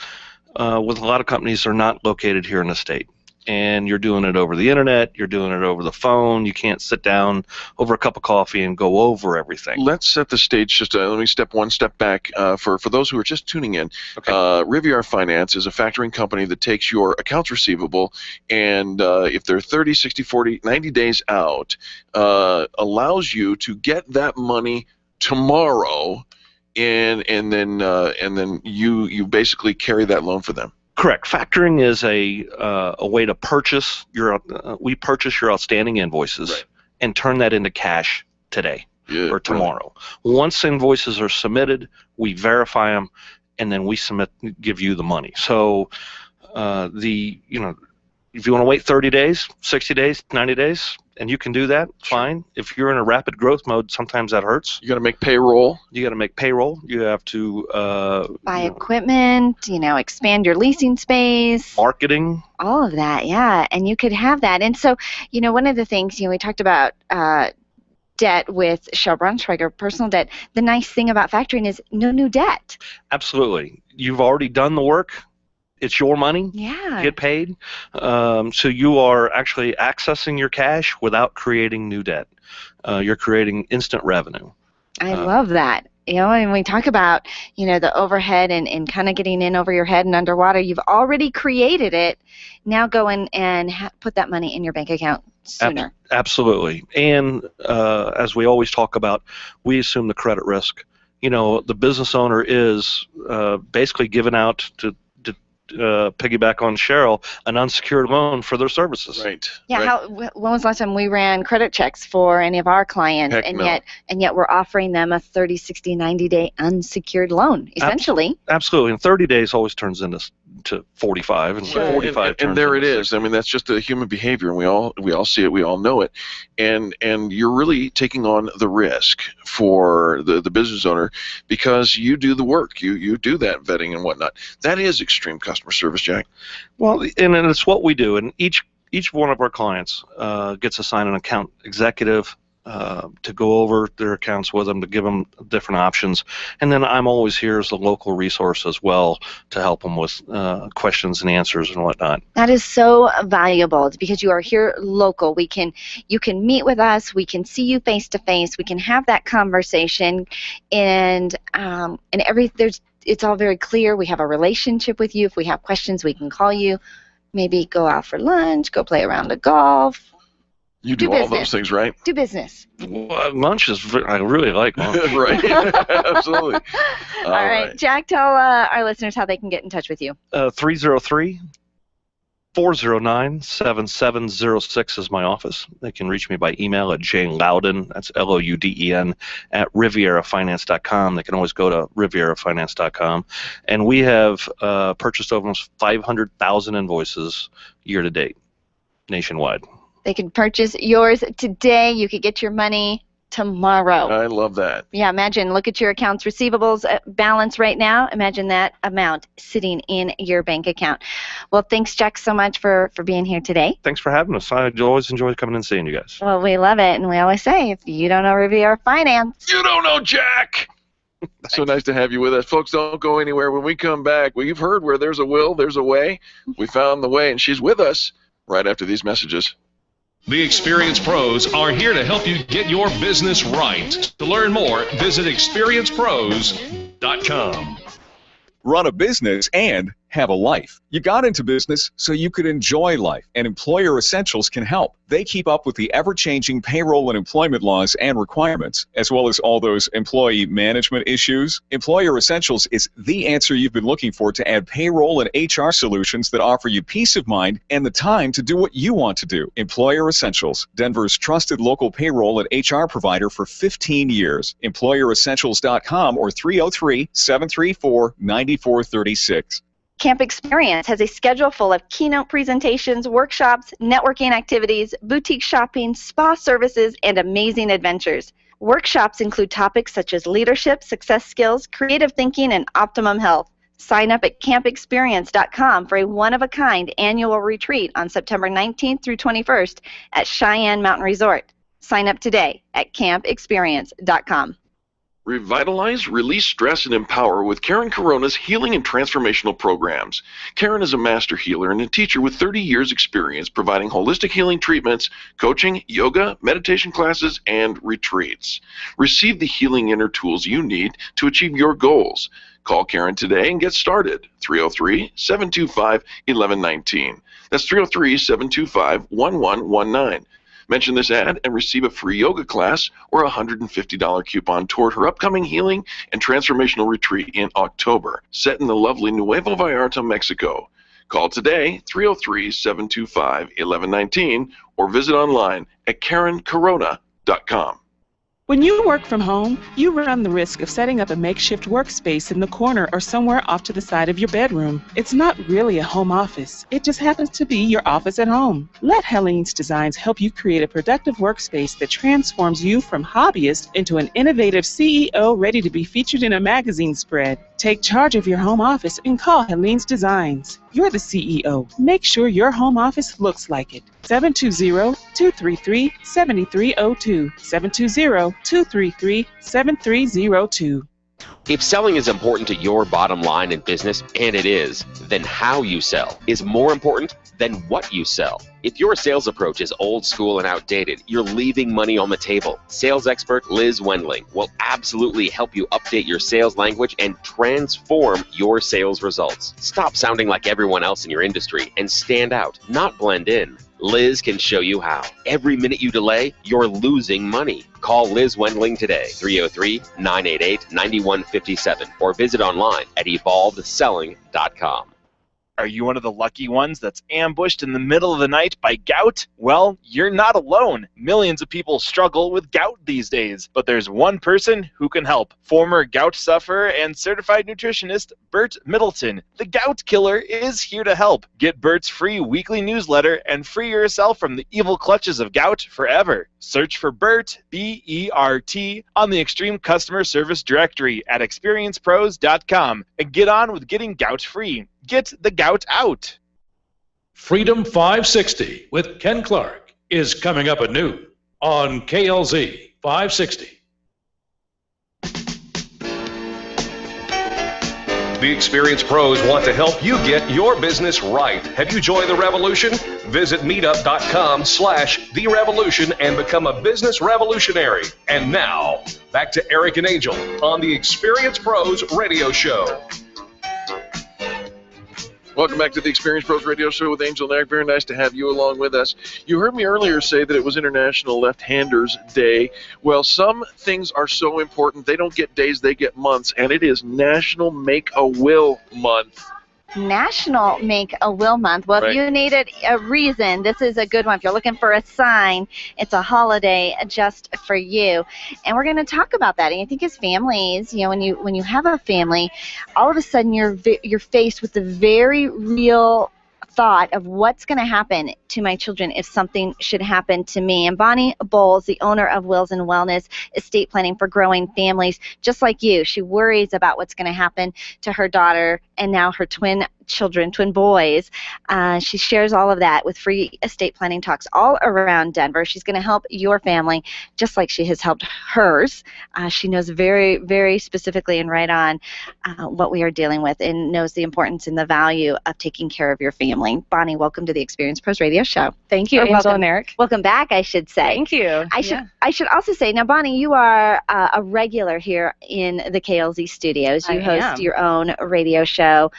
with a lot of companies, they're not located here in the state. And you're doing it over the internet, you're doing it over the phone, you can't sit down over a cup of coffee and go over everything. Let's set the stage. Let me step one step back for those who are just tuning in. Okay. Riviera Finance is a factoring company that takes your accounts receivable and if they're 30, 60, 40, 90 days out, allows you to get that money tomorrow and then you basically carry that loan for them. Correct. Factoring is a way to purchase we purchase your outstanding invoices and turn that into cash today or tomorrow. Once invoices are submitted, we verify them, and then we give you the money. So if you want to wait 30 days, 60 days, 90 days, and you can do that, fine. If you're in a rapid growth mode, sometimes that hurts. You got to make payroll. You got to make payroll. You have to buy equipment, expand your leasing space. Marketing. All of that, yeah. And you could have that. And so, one of the things, we talked about debt with Shell Braunschweiger, personal debt. The nice thing about factoring is no new debt. Absolutely. You've already done the work. It's your money. Yeah. Get paid. So you are actually accessing your cash without creating new debt. You're creating instant revenue. I love that. And we talk about, the overhead and kind of getting in over your head and underwater. You've already created it. Now go in and put that money in your bank account sooner. Absolutely. And as we always talk about, we assume the credit risk. The business owner is basically given out to piggyback on Cheryl, an unsecured loan for their services. Right. Yeah. When was the last time we ran credit checks for any of our clients? Heck and no. yet we're offering them a 30, 60, 90-day unsecured loan, essentially. Absolutely. And 30 days always turns into 45, and 45 and there it is. I mean, that's just a human behavior, and we all see it, we all know it, and you're really taking on the risk for the business owner because you do the work, you do that vetting and whatnot. That is extreme customer service, Jack. Well, and it's what we do, and each one of our clients gets assigned an account executive to go over their accounts with them, to give them different options. And then I'm always here as a local resource as well to help them with questions and answers and whatnot. That is so valuable because you are here local. You can meet with us. We can see you face to face. We can have that conversation, and it's all very clear. We have a relationship with you. If we have questions, we can call you. Maybe go out for lunch, go play a round of golf. You do all those things, right? Do business. Well, lunch is, I really like lunch. Right. Absolutely. All right. Jack, tell our listeners how they can get in touch with you. 303-409-7706 is my office. They can reach me by email at jlouden, that's Louden, at riverafinance.com. They can always go to riverafinance.com. And we have purchased almost 500,000 invoices year to date, nationwide. They can purchase yours today. You could get your money tomorrow. I love that. Yeah, imagine, look at your accounts receivables balance right now. Imagine that amount sitting in your bank account. Well, thanks, Jack, so much for being here today. Thanks for having us. I always enjoy coming and seeing you guys. Well, we love it, and we always say, if you don't know Riviera Finance, you don't know Jack. So nice to have you with us. Folks, don't go anywhere. When we come back, you've heard where there's a will, there's a way. We found the way, and she's with us right after these messages. The experienced pros are here to help you get your business right. To learn more, visit experiencepros.com. Run a business and have a life. You got into business so you could enjoy life, and Employer Essentials can help. They keep up with the ever-changing payroll and employment laws and requirements, as well as all those employee management issues. Employer Essentials is the answer you've been looking for to add payroll and HR solutions that offer you peace of mind and the time to do what you want to do. Employer Essentials, Denver's trusted local payroll and HR provider for 15 years. EmployerEssentials.com or 303-734-9436. Camp Experience has a schedule full of keynote presentations, workshops, networking activities, boutique shopping, spa services, and amazing adventures. Workshops include topics such as leadership, success skills, creative thinking, and optimum health. Sign up at campexperience.com for a one-of-a-kind annual retreat on September 19th through 21st at Cheyenne Mountain Resort. Sign up today at campexperience.com. Revitalize, release stress, and empower with Karen Corona's healing and transformational programs. Karen is a master healer and a teacher with 30 years experience providing holistic healing treatments, coaching, yoga, meditation classes, and retreats. Receive the healing inner tools you need to achieve your goals. Call Karen today and get started. 303-725-1119. That's 303-725-1119. Mention this ad and receive a free yoga class or a $150 coupon toward her upcoming healing and transformational retreat in October, set in the lovely Nuevo Vallarta, Mexico. Call today, 303-725-1119, or visit online at KarenCorona.com. When you work from home, you run the risk of setting up a makeshift workspace in the corner or somewhere off to the side of your bedroom. It's not really a home office. It just happens to be your office at home. Let Helene's Designs help you create a productive workspace that transforms you from hobbyist into an innovative CEO ready to be featured in a magazine spread. Take charge of your home office and call Helene's Designs. You're the CEO. Make sure your home office looks like it. 720-233-7302. 720-233-7302. If selling is important to your bottom line in business, and it is, then how you sell is more important than what you sell. If your sales approach is old school and outdated, you're leaving money on the table. Sales expert Liz Wendling will absolutely help you update your sales language and transform your sales results. Stop sounding like everyone else in your industry and stand out, not blend in. Liz can show you how. Every minute you delay, you're losing money. Call Liz Wendling today, 303-988-9157, or visit online at evolvedselling.com. Are you one of the lucky ones that's ambushed in the middle of the night by gout? Well, you're not alone. Millions of people struggle with gout these days, but there's one person who can help. Former gout sufferer and certified nutritionist Bert Middleton, the Gout Killer, is here to help. Get Bert's free weekly newsletter and free yourself from the evil clutches of gout forever. Search for Bert, B-E-R-T, on the Extreme Customer Service Directory at experiencepros.com and get on with getting gout free. Get the gout out. Freedom 560 with Ken Clark is coming up at noon on KLZ 560. The experienced pros want to help you get your business right. Have you joined the revolution? Visit meetup.com/therevolution and become a business revolutionary. And now, back to Eric and Angel on the Experienced Pros Radio Show. Welcome back to the Experience Pros Radio Show with Angel and Eric. Very nice to have you along with us. You heard me earlier say that it was International Left-Handers Day. Well, some things are so important, they don't get days, they get months, and it is National Make-A-Will Month. National Make-A-Will Month. Well, Right. if you needed a reason, this is a good one. If you're looking for a sign, it's a holiday just for you. And we're going to talk about that. And I think as families, you know, when you have a family, all of a sudden you're faced with the very real thought of what's going to happen to my children if something should happen to me. And Bonnie Bowles, the owner of Wills and Wellness Estate Planning for Growing Families, just like you, she worries about what's going to happen to her daughter and now her twin children, twin boys. She shares all of that with free estate planning talks all around Denver. She's going to help your family just like she has helped hers. She knows very, very specifically and right on what we are dealing with and knows the importance and the value of taking care of your family. Bonnie, welcome to the Experience Pros Radio Show. Thank you, Angel and Eric. Welcome back, I should say. Thank you. I should also say, now, Bonnie, you are a regular here in the KLZ studios. You host your own radio show.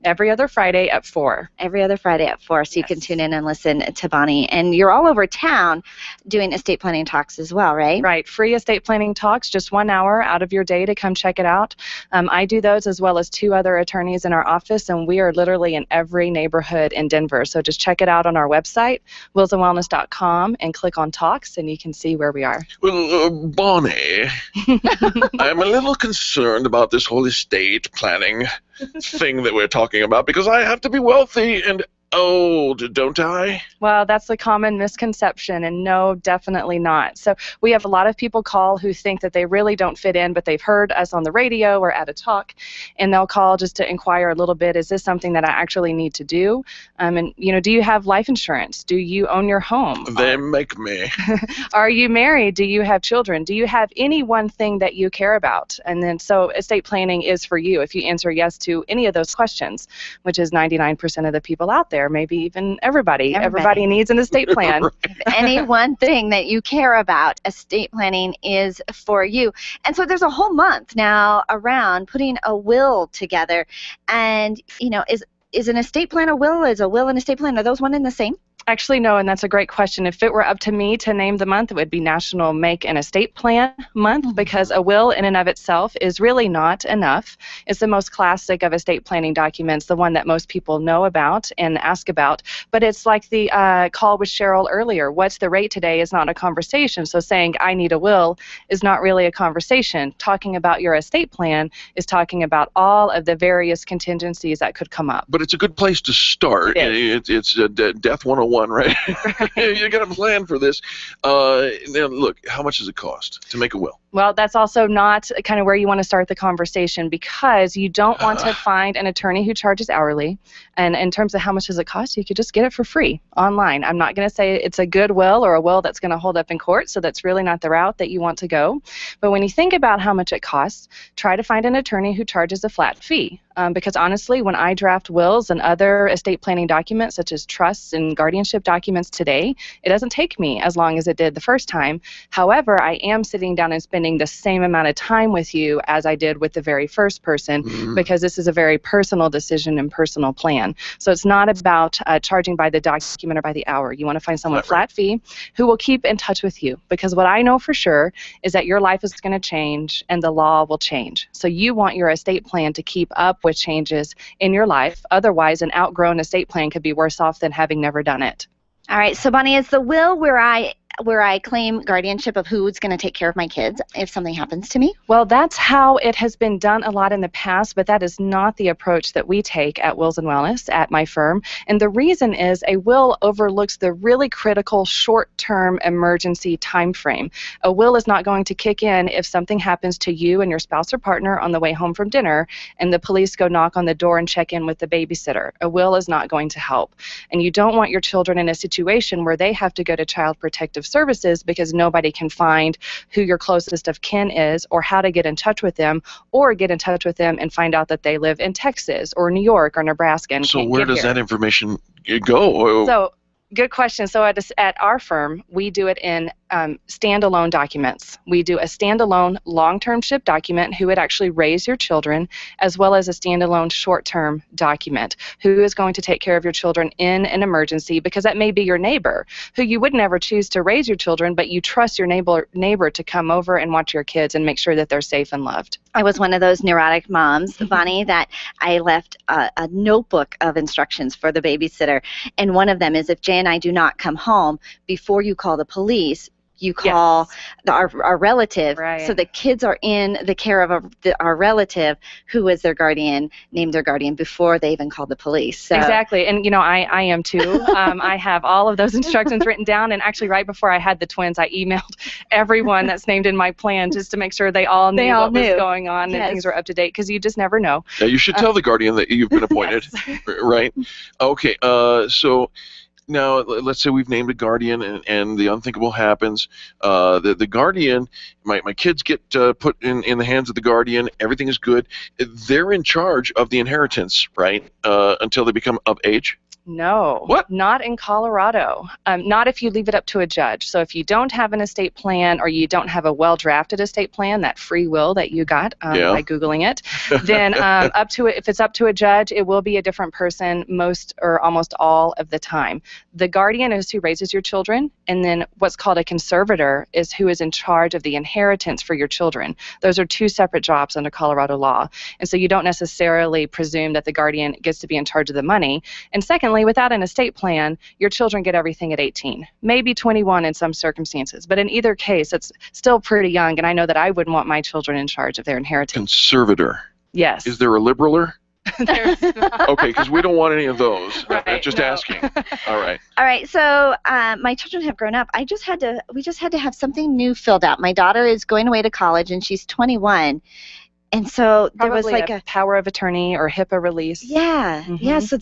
Every other Friday at 4. Every other Friday at 4, so you can tune in and listen to Bonnie. And you're all over town doing estate planning talks as well, right? Right. Free estate planning talks, just 1 hour out of your day to come check it out. I do those as well as 2 other attorneys in our office, and we are literally in every neighborhood in Denver. So just check it out on our website, willsandwellness.com, and click on talks, and you can see where we are. Well, Bonnie, I'm a little concerned about this whole estate planning thing that we're talking about, because I have to be wealthy and old, don't I? Well, that's a common misconception, and no, definitely not. So we have a lot of people call who think that they really don't fit in, but they've heard us on the radio or at a talk, and they'll call just to inquire a little bit, is this something that I actually need to do? And, you know, do you have life insurance? Do you own your home? They make me. Are you married? Do you have children? Do you have any one thing that you care about? And then, so estate planning is for you if you answer yes to any of those questions, which is 99% of the people out there. Maybe even everybody. Everybody needs an estate plan. Any one thing that you care about, estate planning is for you. And so there's a whole month now around putting a will together. And, you know, is an estate plan a will? Is a will an estate plan? Are those one and the same? Actually, no, and that's a great question. If it were up to me to name the month, it would be National Make an Estate Plan Month, because a will in and of itself is really not enough. It's the most classic of estate planning documents, the one that most people know about and ask about. But it's like the call with Cheryl earlier. What's the rate today is not a conversation. So saying I need a will is not really a conversation. Talking about your estate plan is talking about all of the various contingencies that could come up. But it's a good place to start. It's Death 101. Right? You got a plan for this. Now, look, how much does it cost to make a will? Well, that's also not kind of where you want to start the conversation, because you don't want to find an attorney who charges hourly. And in terms of how much does it cost, you could just get it for free online. I'm not going to say it's a good will or a will that's going to hold up in court, so that's really not the route that you want to go. But when you think about how much it costs, try to find an attorney who charges a flat fee. Because honestly, when I draft wills and other estate planning documents, such as trusts and guardianship documents today, it doesn't take me as long as it did the first time. However, I am sitting down and spending the same amount of time with you as I did with the very first person, because this is a very personal decision and personal plan. So it's not about charging by the document or by the hour. You want to find someone flat fee who will keep in touch with you, because what I know for sure is that your life is going to change and the law will change. So you want your estate plan to keep up with changes in your life. Otherwise, an outgrown estate plan could be worse off than having never done it. All right, so Bonnie, is the will where I claim guardianship of who's going to take care of my kids if something happens to me? Well, that's how it has been done a lot in the past, but that is not the approach that we take at Wills and Wellness at my firm. And the reason is a will overlooks the really critical short-term emergency time frame. A will is not going to kick in if something happens to you and your spouse or partner on the way home from dinner and the police go knock on the door and check in with the babysitter. A will is not going to help. And you don't want your children in a situation where they have to go to Child Protective Services because nobody can find who your closest of kin is or how to get in touch with them, or get in touch with them and find out that they live in Texas or New York or Nebraska and so where does that information go? So good question. So at our firm, we do it in standalone documents. We do a standalone long-term ship document, who would actually raise your children, as well as a standalone short-term document, who is going to take care of your children in an emergency, because that may be your neighbor, who you would never choose to raise your children, but you trust your neighbor to come over and watch your kids and make sure that they're safe and loved. I was one of those neurotic moms, Bonnie, that I left a notebook of instructions for the babysitter, and one of them is, if Jay and I do not come home before you call the police, you call our relative. Right. So the kids are in the care of our relative who is their guardian, named their guardian before they even call the police. So. Exactly. And, I am too. I have all of those instructions written down. And actually, right before I had the twins, I emailed everyone that's named in my plan just to make sure they all knew what was going on and things were up to date, because you just never know. Yeah, you should tell the guardian that you've been appointed, right? Okay, so now let's say we've named a guardian and the unthinkable happens. The guardian, my kids get put in the hands of the guardian. Everything is good. They're in charge of the inheritance, right, until they become of age? No. What? Not in Colorado. Not if you leave it up to a judge. So if you don't have an estate plan or you don't have a well-drafted estate plan, that free will that you got by Googling it, then if it's up to a judge, it will be a different person most or almost all of the time. The guardian is who raises your children, and then what's called a conservator is who is in charge of the inheritance for your children. Those are two separate jobs under Colorado law. And so you don't necessarily presume that the guardian gets to be in charge of the money. And secondly, without an estate plan, your children get everything at 18, maybe 21 in some circumstances. But in either case, it's still pretty young, and I know that I wouldn't want my children in charge of their inheritance. Conservator. Yes. Is there a liberaler? Okay, because we don't want any of those. Just asking. All right. All right. So my children have grown up. We just had to have something new filled out. My daughter is going away to college, and she's 21. And so there was like a power of attorney or HIPAA release. Yeah, yeah. So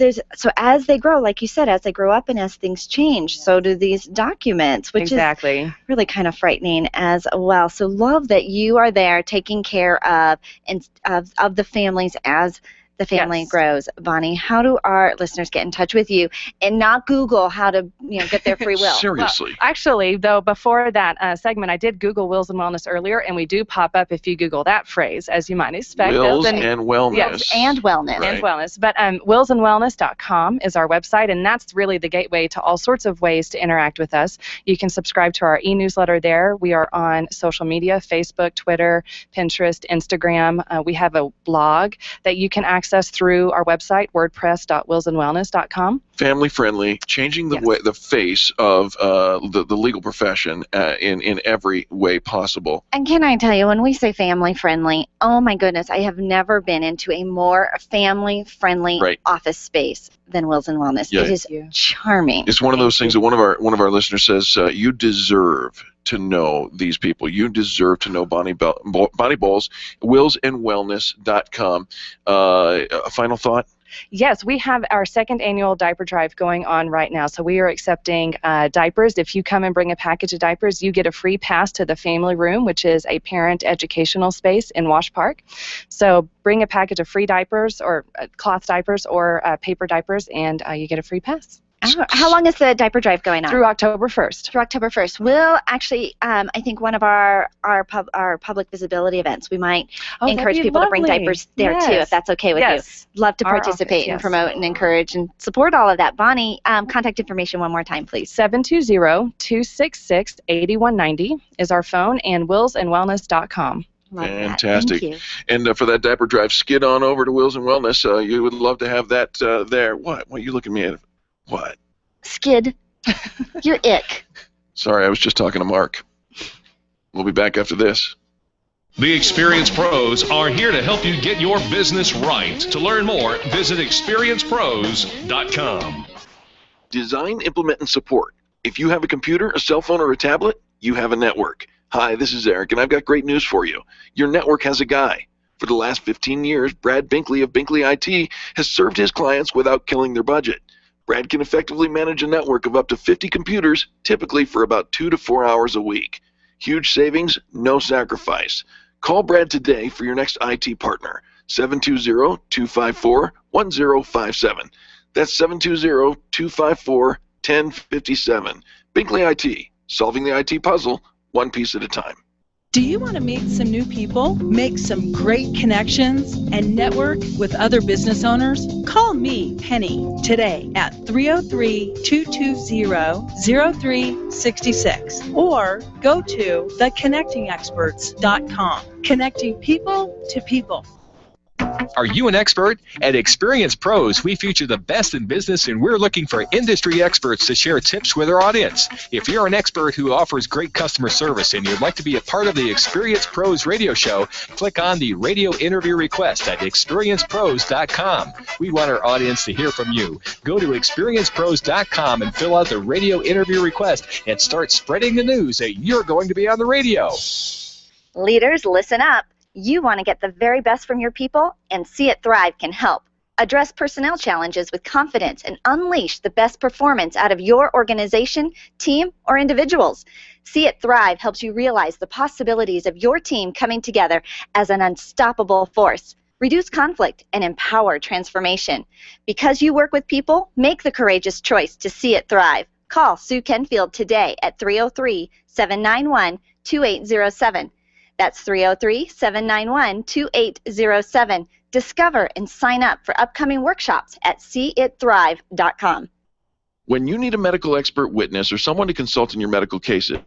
as they grow, like you said, as they grow up and as things change, so do these documents, which is really kind of frightening as well. So love that you are there taking care of the families as the family grows. Bonnie, how do our listeners get in touch with you and not Google how to get their free will? Seriously. Well, actually, though, before that segment, I did Google Wills and Wellness earlier, and we do pop up if you Google that phrase, as you might expect. Wills and Wellness. Yes, and Wellness. And Wellness. But willsandwellness.com is our website, and that's really the gateway to all sorts of ways to interact with us. You can subscribe to our e-newsletter there. We are on social media, Facebook, Twitter, Pinterest, Instagram. We have a blog that you can access through our website, wordpress.willsandwellness.com. Family friendly, changing the face of the legal profession in every way possible. And can I tell you, when we say family friendly, oh my goodness, I have never been into a more family friendly office space than Wills and Wellness. Yeah. It is charming. It's one of those things that one of our listeners says, you deserve to know these people. You deserve to know Bonnie Bowles, willsandwellness.com. A final thought? Yes, we have our second annual diaper drive going on right now. So we are accepting diapers. If you come and bring a package of diapers, you get a free pass to the family room, which is a parent educational space in Wash Park. So bring a package of free diapers or cloth diapers or paper diapers, and you get a free pass. How long is the diaper drive going on? Through October 1st. Through October 1st. We'll actually, I think one of our public visibility events, we might encourage people to bring diapers there too, if that's okay with you. Love to participate and promote and encourage and support all of that. Bonnie, contact information one more time, please. 720-266-8190 is our phone, and willsandwellness.com. Fantastic. Thank you. And for that diaper drive, skid on over to Wills and Wellness. You would love to have that there. What are you looking at me? What? Skid. You're ick. Sorry, I was just talking to Mark. We'll be back after this. The Experienced Pros are here to help you get your business right. To learn more, visit experiencepros.com. Design, implement, and support. If you have a computer, a cell phone, or a tablet, you have a network. Hi, this is Eric, and I've got great news for you. Your network has a guy. For the last 15 years, Brad Binkley of Binkley IT has served his clients without killing their budget. Brad can effectively manage a network of up to 50 computers, typically for about 2 to 4 hours a week. Huge savings, no sacrifice. Call Brad today for your next IT partner, 720-254-1057. That's 720-254-1057. Binkley IT, solving the IT puzzle, one piece at a time. Do you want to meet some new people, make some great connections, and network with other business owners? Call me, Penny, today at 303-220-0366 or go to theconnectingexperts.com. Connecting people to people. Are you an expert? At Experience Pros, we feature the best in business, and we're looking for industry experts to share tips with our audience. If you're an expert who offers great customer service and you'd like to be a part of the Experience Pros radio show, click on the radio interview request at experiencepros.com. We want our audience to hear from you. Go to experiencepros.com and fill out the radio interview request and start spreading the news that you're going to be on the radio. Leaders, listen up. You want to get the very best from your people, and See It Thrive can help. Address personnel challenges with confidence and unleash the best performance out of your organization, team, or individuals. See It Thrive helps you realize the possibilities of your team coming together as an unstoppable force. Reduce conflict and empower transformation. Because you work with people, make the courageous choice to see it thrive. Call Sue Kenfield today at 303-791-2807. That's 303-791-2807. Discover and sign up for upcoming workshops at seeitthrive.com. When you need a medical expert witness or someone to consult in your medical cases,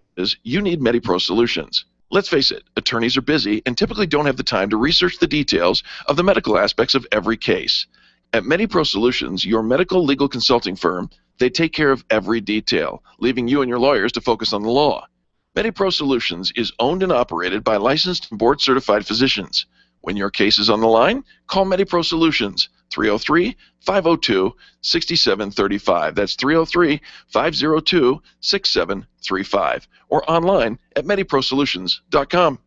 you need MediPro Solutions. Let's face it, attorneys are busy and typically don't have the time to research the details of the medical aspects of every case. At MediPro Solutions, your medical legal consulting firm, they take care of every detail, leaving you and your lawyers to focus on the law. MediPro Solutions is owned and operated by licensed and board-certified physicians. When your case is on the line, call MediPro Solutions, 303-502-6735. That's 303-502-6735. Or online at mediprosolutions.com.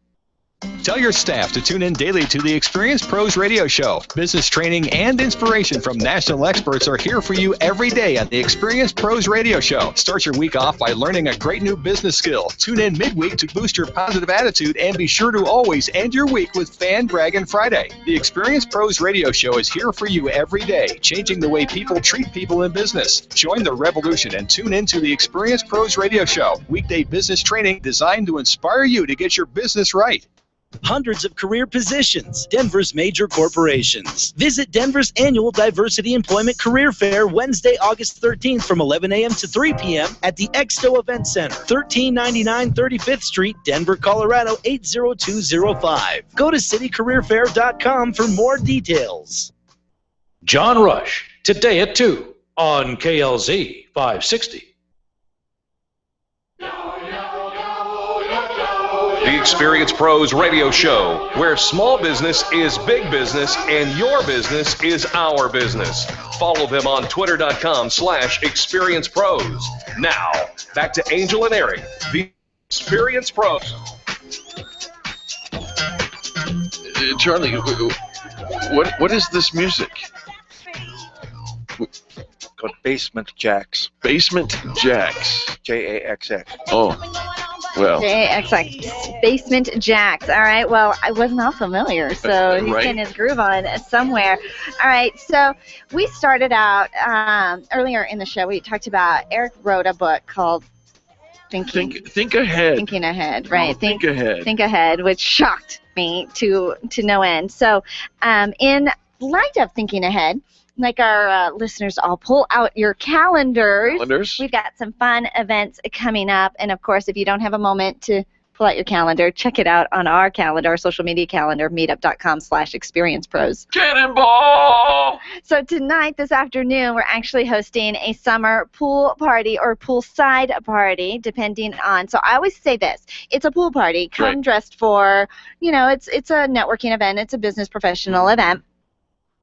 Tell your staff to tune in daily to the Experience Pros radio show. Business training and inspiration from national experts are here for you every day on the Experience Pros radio show. Start your week off by learning a great new business skill. Tune in midweek to boost your positive attitude, and be sure to always end your week with Fan Braggin Friday. The Experience Pros radio show is here for you every day, changing the way people treat people in business. Join the revolution and tune in to the Experience Pros radio show. Weekday business training designed to inspire you to get your business right. Hundreds of career positions, Denver's major corporations. Visit Denver's annual Diversity Employment Career Fair Wednesday, August 13th from 11 a.m. to 3 p.m. at the Exto Event Center, 1399 35th Street, Denver, Colorado 80205. Go to citycareerfair.com for more details. John Rush, today at 2 on KLZ 560. The Experience Pros radio show, where small business is big business and your business is our business. Follow them on twitter.com/experiencepros. Now, back to Angel and Eric, the Experience Pros. Charlie, what is this music? Called Basement Jacks. Basement Jacks. Jaxx. Oh. Well. JXX, Basement Jacks. All right, well, I was not familiar, so he's getting his groove on somewhere. All right, so we started out earlier in the show, we talked about, Eric wrote a book called Think Ahead. Thinking Ahead, right? Think Ahead. Think Ahead, which shocked me to no end. So in light of Thinking Ahead, like our listeners all pull out your calendars. We've got some fun events coming up. And, of course, if you don't have a moment to pull out your calendar, check it out on our calendar, our social media calendar, meetup.com/experiencepros. Cannonball! So tonight, this afternoon, we're actually hosting a summer pool party or poolside party, depending on. So I always say this. It's a pool party. Come dressed for, it's a networking event. It's a business professional event.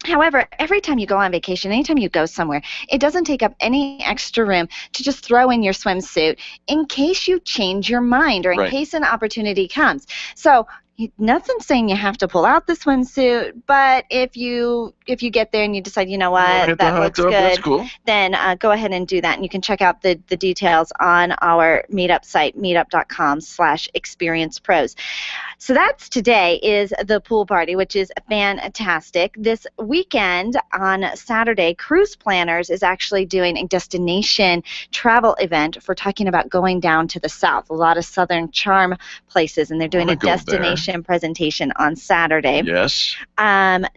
However, every time you go on vacation, anytime you go somewhere, it doesn't take up any extra room to just throw in your swimsuit in case you change your mind or in case an opportunity comes. So nothing's saying you have to pull out the swimsuit, but if you get there and you decide, you know what, that looks good, then go ahead and do that. And you can check out the details on our meetup site, meetup.com/experiencepros. So that's today is the pool party, which is fantastic. This weekend on Saturday, Cruise Planners is actually doing a destination travel event for talking about going down to the south, a lot of Southern charm places, and they're doing a destination exhibition presentation on Saturday. Yes.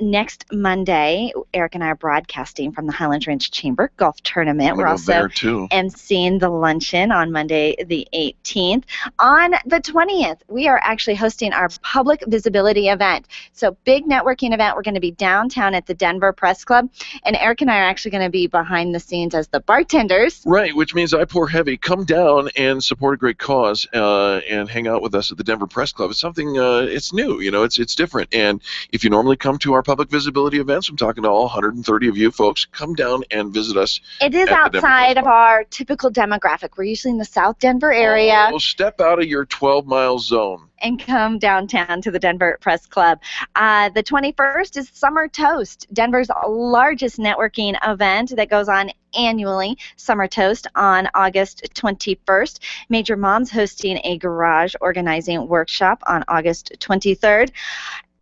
Next Monday, Eric and I are broadcasting from the Highlands Ranch Chamber Golf Tournament. I'm We're gonna go also there, too. emceeing the luncheon on Monday the 18th. On the 20th, we are actually hosting our public visibility event. So big networking event. We're going to be downtown at the Denver Press Club, and Eric and I are actually going to be behind the scenes as the bartenders. Right, which means I pour heavy. Come down and support a great cause and hang out with us at the Denver Press Club. It's something, it's new, it's different. And if you normally come to our public visibility events, I'm talking to all 130 of you folks, come down and visit us. It is outside of our typical demographic. We're usually in the South Denver area. Oh, step out of your 12-mile zone. And come downtown to the Denver Press Club. The 21st is Summer Toast, Denver's largest networking event that goes on annually. Summer Toast on August 21st. Major Moms hosting a garage organizing workshop on August 23rd.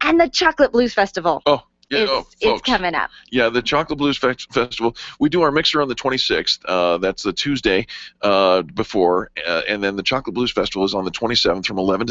And the Chocolate Blues Festival. It's coming up. Yeah, the Chocolate Blues Festival. We do our mixer on the 26th. That's the Tuesday before, and then the Chocolate Blues Festival is on the 27th from 11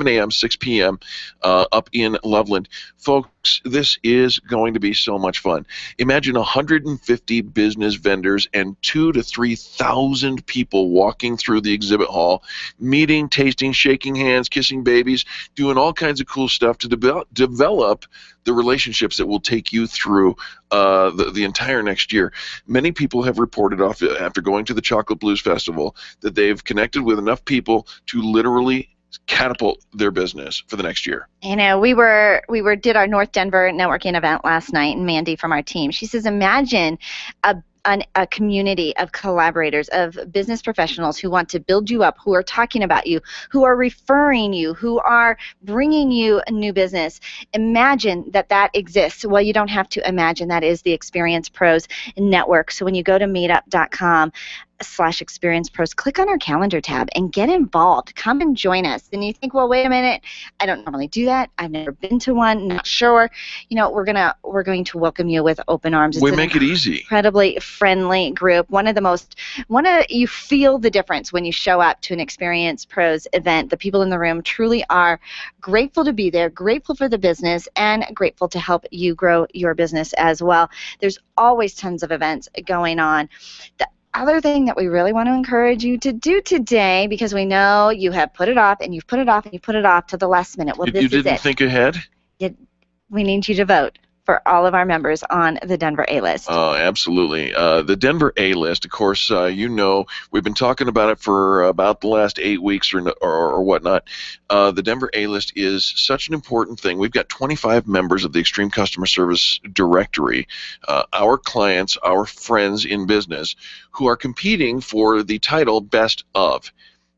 a.m., 6 p.m. Up in Loveland. Folks, this is going to be so much fun. Imagine 150 business vendors and 2,000 to 3,000 people walking through the exhibit hall, meeting, tasting, shaking hands, kissing babies, doing all kinds of cool stuff to develop the relationships that will take you through the entire next year. Many people have reported off after going to the Chocolate Blues Festival that they've connected with enough people to literally catapult their business for the next year. You know, we did our North Denver networking event last night, and Mandy from our team, she says, imagine a community of collaborators, of business professionals who want to build you up, who are talking about you, who are referring you, who are bringing you a new business. Imagine that exists. Well, you don't have to imagine. That is the Experience Pros Network. So when you go to meetup.com/Experience Pros, click on our calendar tab and get involved. Come and join us. And you think, well, wait a minute, I don't normally do that. I've never been to one, not sure. You know, we're going to welcome you with open arms. We make it easy. Incredibly friendly group. You feel the difference when you show up to an Experience Pros event. The people in the room truly are grateful to be there, grateful for the business, and grateful to help you grow your business as well. There's always tons of events going on. The other thing that we really want to encourage you to do today, because we know you have put it off and you've put it off and you put it off to the last minute. Well, you didn't think ahead? We need you to vote for all of our members on the Denver A-List. Oh, absolutely. The Denver A-List, of course, we've been talking about it for about the last 8 weeks or whatnot. The Denver A-List is such an important thing. We've got 25 members of the Extreme Customer Service Directory, our clients, our friends in business, who are competing for the title Best Of.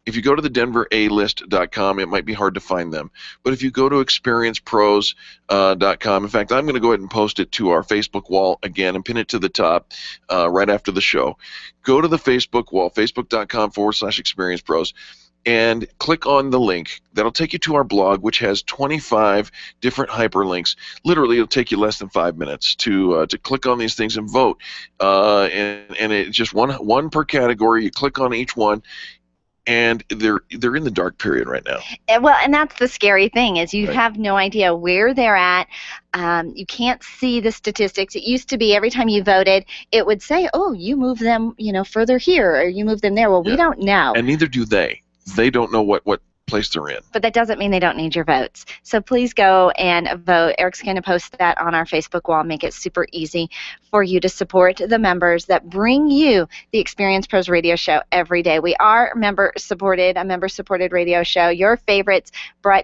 If you go to the DenverAlist.com, it might be hard to find them. But if you go to ExperiencePros.com, in fact, I'm going to go ahead and post it to our Facebook wall again and pin it to the top right after the show. Go to the Facebook wall, Facebook.com/ExperiencePros, and click on the link. That'll take you to our blog, which has 25 different hyperlinks. Literally, it'll take you less than 5 minutes to click on these things and vote. And it's just one per category. You click on each one. And they're in the dark period right now. Well, and that's the scary thing, is you have no idea where they're at. You can't see the statistics. It used to be every time you voted, it would say, oh, you move them, further here, or you move them there. Well, we don't know. And neither do they. They don't know what place they're in. But that doesn't mean they don't need your votes. So please go and vote. Eric's going to post that on our Facebook wall, make it super easy for you to support the members that bring you the Experience Pros radio show every day. We are a member-supported radio show. Your favorites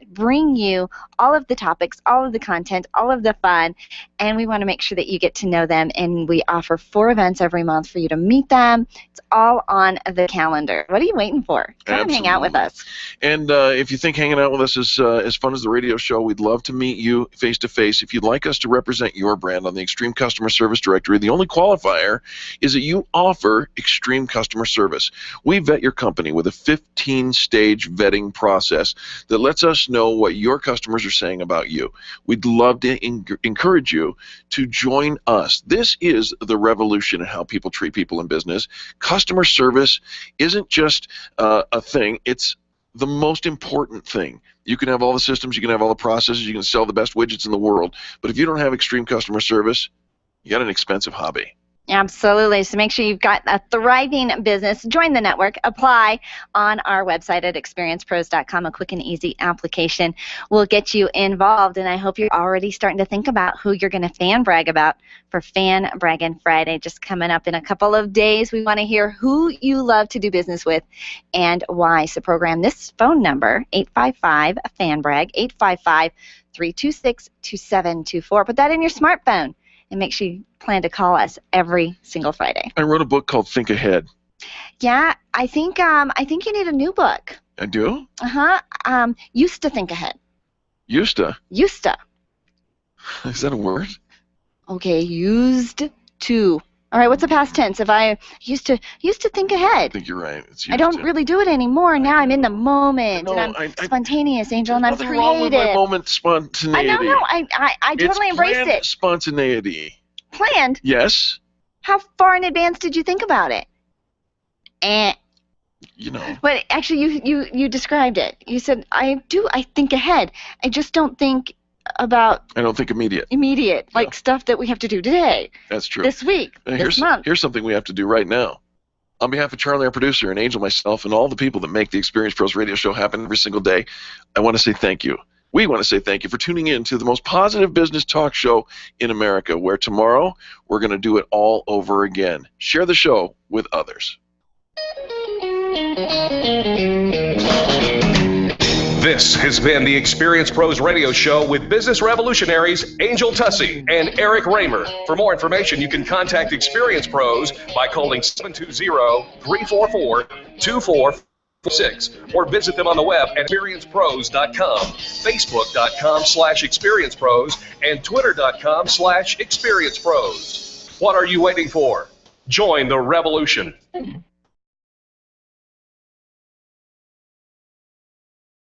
bring you all of the topics, all of the content, all of the fun, and we want to make sure that you get to know them, and we offer 4 events every month for you to meet them. It's all on the calendar. What are you waiting for? Come and hang out with us. And if you think hanging out with us is as fun as the radio show, we'd love to meet you face-to-face. If you'd like us to represent your brand on the Extreme Customer Service Directory, the only qualifier is that you offer extreme customer service. We vet your company with a 15-stage vetting process that lets us know what your customers are saying about you. We'd love to encourage you to join us. This is the revolution in how people treat people in business. Customer service isn't just a thing. It's the most important thing. You can have all the systems, you can have all the processes, you can sell the best widgets in the world, but if you don't have extreme customer service, you got an expensive hobby. Absolutely. So make sure you've got a thriving business. Join the network. Apply on our website at experiencepros.com. A quick and easy application will get you involved. And I hope you're already starting to think about who you're going to fan brag about for Fan Braggin' Friday, just coming up in a couple of days. We want to hear who you love to do business with and why. So program this phone number, 855-FAN-BRAG, 855-326-2724. Put that in your smartphone. And make sure you plan to call us every single Friday. I wrote a book called Think Ahead. Yeah, I think you need a new book. I do? Used to think ahead. Used to? Used to. Is that a word? Okay, used to. All right, what's the past tense? If I used to think ahead. I think you're right. It's I don't really do it anymore. Now I'm in the moment, and I'm spontaneous, Angel, and I'm nothing creative. wrong with my moment spontaneity. I totally embrace planned it. Spontaneity. Planned? Yes. How far in advance did you think about it? You know. But actually, you described it. You said, I think ahead. I just don't think about I don't think immediate. Like stuff that we have to do today. That's true. This week, this month. Here's something we have to do right now. On behalf of Charlie, our producer, and Angel, myself, and all the people that make the Experience Pros radio show happen every single day, I want to say thank you. We want to say thank you for tuning in to the most positive business talk show in America, where tomorrow we're going to do it all over again. Share the show with others. This has been the Experience Pros radio show with business revolutionaries Angel Tussey and Eric Raymer. For more information, you can contact Experience Pros by calling 720-344-2446 or visit them on the web at experiencepros.com, facebook.com/experiencepros, and twitter.com/experiencepros. What are you waiting for? Join the revolution.